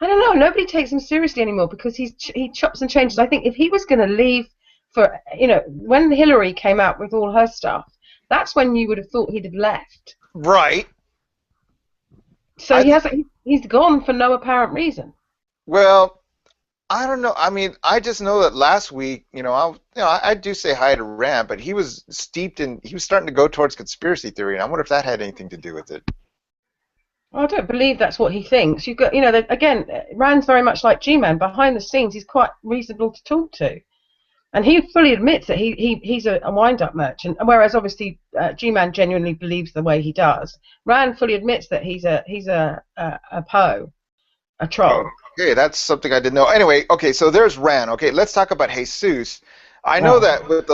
don't know. Nobody takes him seriously anymore because he chops and changes. I think if he was going to leave for when Hillary came out with all her stuff, that's when you would have thought he'd have left. Right. So he's gone for no apparent reason. Well, I don't know. I mean, I just know that last week, I do say hi to Ram, but he was he was starting to go towards conspiracy theory, and I wonder if that had anything to do with it. I don't believe that's what he thinks. You've got, again, Rand's very much like G-Man. Behind the scenes, he's quite reasonable to talk to, and he fully admits that he's a wind-up merchant. And whereas obviously G-Man genuinely believes the way he does, Rand fully admits that he's a troll. Okay, that's something I didn't know. Anyway, okay, so there's Ran. Okay, let's talk about Jesus. I know that with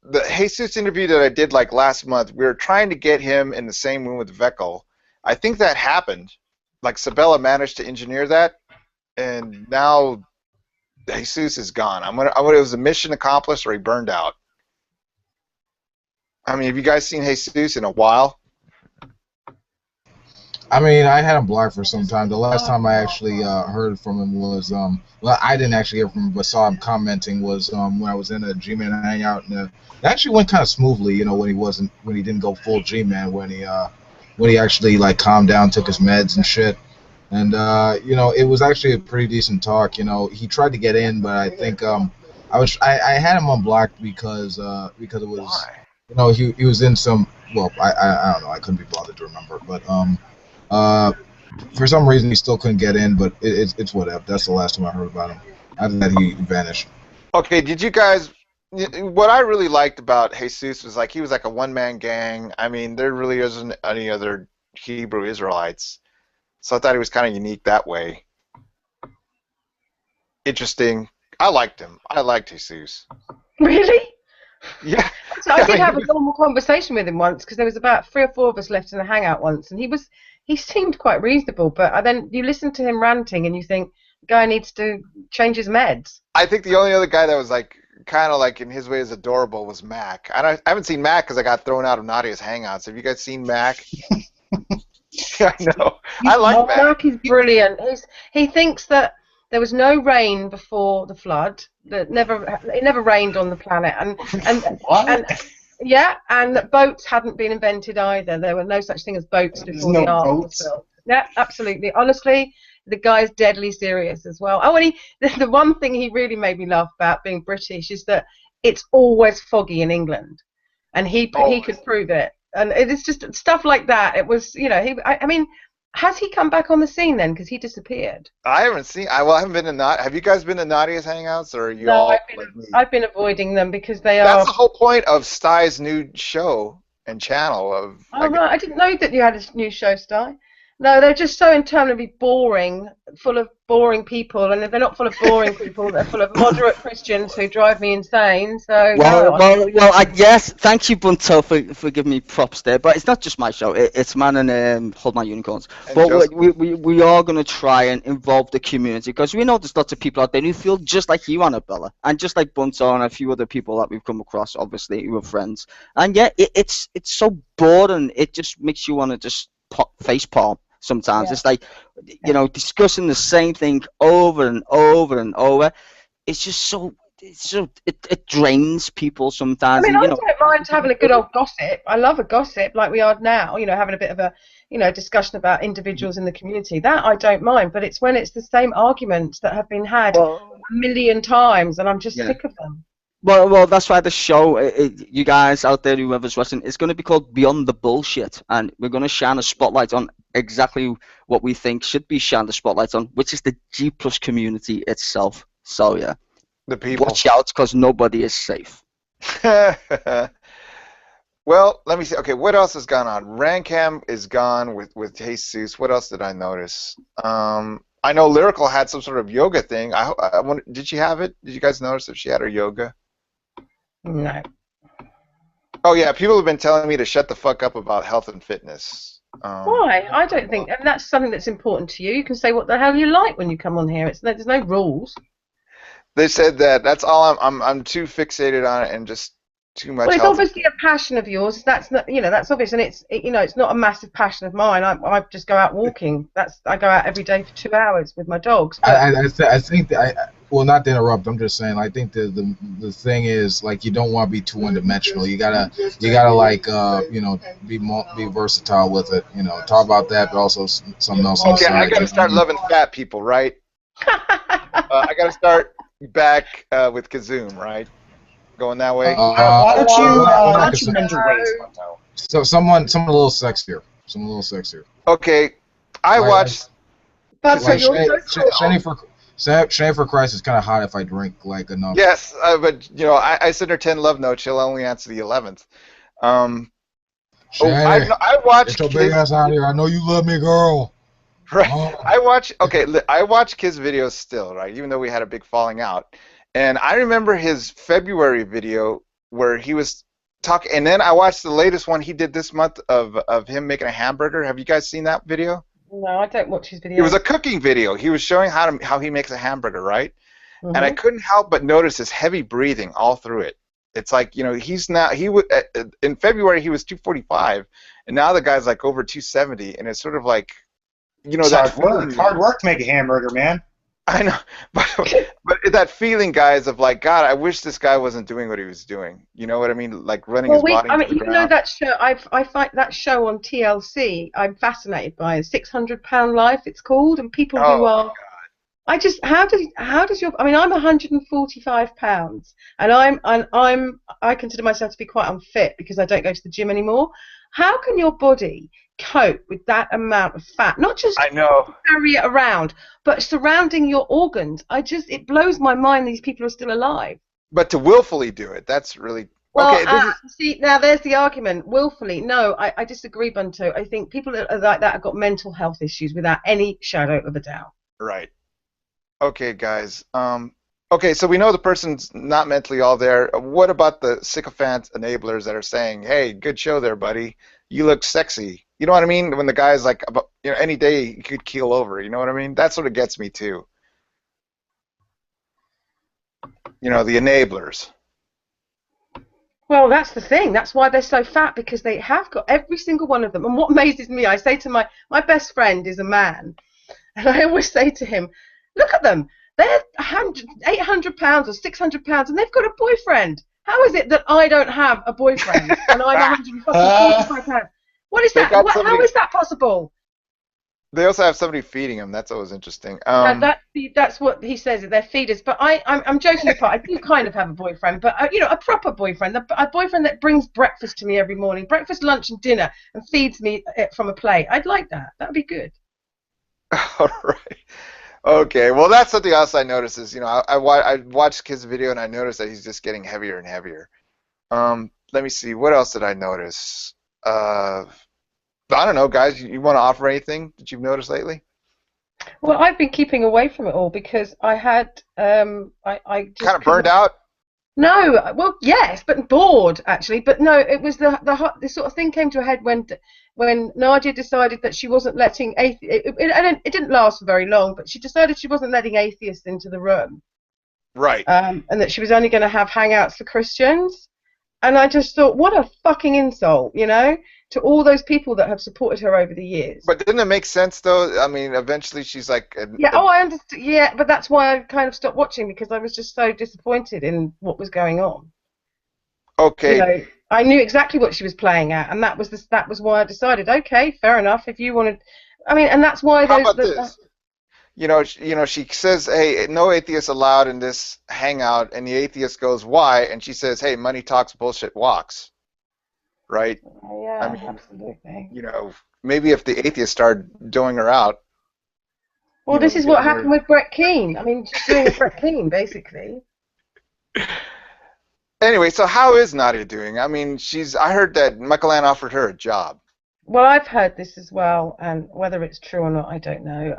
the Jesus interview that I did like last month, we were trying to get him in the same room with Veckel. I think that happened. Like Sabella managed to engineer that, and now Jesus is gone. It was a mission accomplished, or he burned out. I mean, have you guys seen Jesus in a while? I mean, I had him blocked for some time. The last time I actually heard from him was well, I didn't actually hear from him, but saw him commenting was when I was in a G-Man hangout, and it actually went kind of smoothly. When he didn't go full G-Man, when he actually like calmed down, took his meds and shit, and it was actually a pretty decent talk. He tried to get in, but I think I had him unblocked because it was he was in some I don't know, I couldn't be bothered to remember, but for some reason he still couldn't get in, but it's whatever. That's the last time I heard about him. After that, he vanished. Okay, did you guys? What I really liked about Jesus was he was like a one-man gang. I mean, there really isn't any other Hebrew Israelites, so I thought he was kind of unique that way. Interesting. I liked him. I liked Jesus. Really? Yeah. So I did have a normal conversation with him once, because there was about 3 or 4 of us left in the hangout once, and he seemed quite reasonable, but then you listen to him ranting and you think the guy needs to change his meds. I think the only other guy that was kind of in his way is adorable was Mac. I haven't seen Mac because I got thrown out of Nadia's hangouts. Have you guys seen Mac? I know. I like Mac. Mac is brilliant. He thinks that there was no rain before the flood. That it never rained on the planet, and that boats hadn't been invented either. There were no such thing as boats before the ark was built. Yeah, absolutely. Honestly, the guy's deadly serious as well. Oh, and the one thing he really made me laugh about being British is that it's always foggy in England, and he could prove it. And it's just stuff like that. It was, I mean, has he come back on the scene then? Because he disappeared. I haven't seen. I haven't been to Have you guys been to Nadia's hangouts, or are you all? I've been avoiding them because they are. That's the whole point of Stai's new show and channel. Right, I didn't know that you had a new show, Stai. No, they're just so interminably boring, full of boring people, and if they're not full of boring people, they're full of moderate Christians who drive me insane. So yes, thank you, Bunto, for giving me props there. But it's not just my show; it's Man and Hold My Unicorns. But we are going to try and involve the community, because we know there's lots of people out there who feel just like you, Annabella, and just like Bunto and a few other people that we've come across, obviously, who are friends. And yeah, it's so boring. It just makes you want to just face palm. Sometimes it's discussing the same thing over and over and over. It's just it drains people sometimes. I mean, I don't mind having a good old gossip. I love a gossip like we are now. Having a bit of a discussion about individuals in the community. That I don't mind. But it's when it's the same arguments that have been had a million times, and I'm just sick of them. Well, that's why the show, you guys out there, whoever's watching, it's going to be called Beyond the Bullshit, and we're going to shine a spotlight on exactly what we think should be shined a spotlight on, which is the G+ community itself. So yeah, the people. Watch out, because nobody is safe. Well, let me see. Okay, what else has gone on? Rancam is gone with Jesus. What else did I notice? I know Lyrical had some sort of yoga thing. I wonder, did she have it? Did you guys notice if she had her yoga? No. Oh yeah, people have been telling me to shut the fuck up about health and fitness. Why? I don't think, and that's something that's important to you. You can say what the hell you like when you come on here. There's no rules. They said that's all. I'm too fixated on it and just too much. Well, it's obviously a passion of yours. That's not, that's obvious, and it's not a massive passion of mine. I just go out walking. I go out every day for 2 hours with my dogs. I think that well, not to interrupt. I'm just saying. I think the thing is, you don't want to be too one-dimensional. You gotta be versatile with it. Talk about that, but also something else. Okay, I gotta start loving fat people, right? I got to start back with Kazoom, right? Going that way. Why don't you not mend your ways, Bunto? So someone a little sexier. Someone a little sexier. Okay, I Like- watched. Bunto, Like you're so Shane for Christ is kind of hot if I drink like enough. Yes, but I sent her 10 love notes. She'll only answer the 11th. Shane, I watched get your big ass out of here. I know you love me, girl. Right. Oh. I watch Kid's videos still, right? Even though we had a big falling out. And I remember his February video where he was talking, and then I watched the latest one he did this month of him making a hamburger. Have you guys seen that video? No, I don't watch his videos. It was a cooking video. He was showing how he makes a hamburger, right? Mhm. And I couldn't help but notice his heavy breathing all through it. It's like, in February he was 245, and now the guy's like over 270, and it's sort of like, It's that hard work. feeling. Hard work to make a hamburger, man. I know, but that feeling, guys, of like, God, I wish this guy wasn't doing what he was doing. You know what I mean? Like running his body into the you know ground. that show. I find that show on TLC. I'm fascinated by it. 600-Pound Life, it's called, and people who are. I just how does your I'm 145 pounds, and I consider myself to be quite unfit because I don't go to the gym anymore. How can your body cope with that amount of fat? Not just I know. carry it around, but surrounding your organs. It blows my mind these people are still alive. But to willfully do it, that's really Well, okay. see, now there's the argument. Willfully, no, I disagree, Bunto. I think people that are like that have got mental health issues without any shadow of a doubt. Right. Okay, guys. Okay, so we know the person's not mentally all there. What about the sycophant enablers that are saying, "Hey, good show there, buddy. You look sexy." You know what I mean? When the guy's like, any day he could keel over. You know what I mean? That sort of gets me too. The enablers. Well, that's the thing. That's why they're so fat, because they have got every single one of them. And what amazes me, I say to my best friend is a man, and I always say to him, look at them. They're 800 pounds or 600 pounds, and they've got a boyfriend. How is it that I don't have a boyfriend and I'm 145 pounds? What is that? How is that possible? They also have somebody feeding them. That's always interesting. That's what he says. They're feeders. But I'm joking apart. I do kind of have a boyfriend, but a proper boyfriend, a boyfriend that brings breakfast to me every morning, breakfast, lunch, and dinner, and feeds me from a plate. I'd like that. That'd be good. All right. Okay. Well, that's something else I noticed is I watched his video and I noticed that he's just getting heavier and heavier. Let me see. What else did I notice? I don't know, guys. You want to offer anything that you've noticed lately? Well, I've been keeping away from it all because I had I just kind of burned out. No, well, yes, but bored actually. But no, it was the sort of thing came to a head when Nadia decided that she wasn't letting it didn't last for very long, but she decided she wasn't letting atheists into the room. Right. And that she was only going to have hangouts for Christians. And I just thought, what a fucking insult, to all those people that have supported her over the years. But didn't it make sense, though? I mean, eventually she's like... I understand. Yeah, but that's why I kind of stopped watching, because I was just so disappointed in what was going on. Okay. I knew exactly what she was playing at, and that was why I decided, okay, fair enough, if you wanted... and that's why... How about this? She says, hey, no atheists allowed in this hangout, and the atheist goes, why? And she says, hey, money talks, bullshit walks. Right? Yeah, absolutely. Maybe if the atheists started doing her out. Well, this is what happened with Brett Keane. She's doing a Brett Keane, basically. Anyway, so how is Nadia doing? I heard that Michael Ann offered her a job. Well, I've heard this as well, and whether it's true or not, I don't know.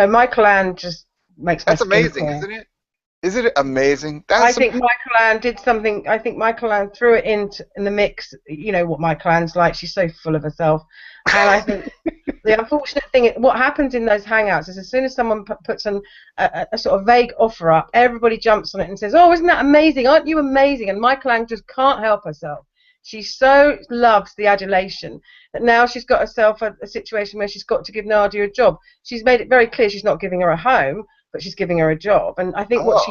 Michael Ann just makes my skin amazing, crawl. isn't it? Isn't it amazing? I think Michael Ann did something. I think Michael Ann threw it in the mix. You know what Michael Ann's like. She's so full of herself. And I think the unfortunate thing, what happens in those hangouts is as soon as someone puts a sort of vague offer up, everybody jumps on it and says, oh, isn't that amazing? Aren't you amazing? And Michael Ann just can't help herself. She so loves the adulation that now she's got herself a situation where she's got to give Nadia a job. She's made it very clear she's not giving her a home, but she's giving her a job. And I think what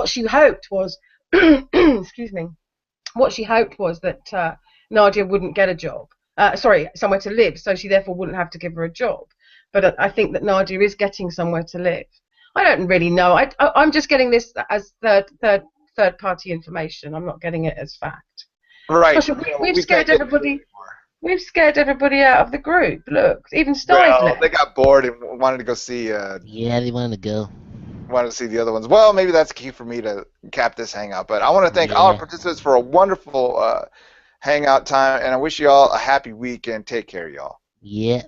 she hoped was, excuse me, what she hoped was that Nadia wouldn't get a job, somewhere to live, so she therefore wouldn't have to give her a job. But I think that Nadia is getting somewhere to live. I don't really know. I'm just getting this as third party information. I'm not getting it as fact. Right. Gosh, You know, we've we can't scared get everybody. anymore. We've scared everybody out of the group. Look, even Sty's Well, left. they got bored and wanted to go see Yeah, they wanted to go. the other ones. Well, maybe that's key for me to cap this hangout. But I want to thank all our Yeah. participants for a wonderful hangout time, and I wish you all a happy week and take care, y'all. Yeah.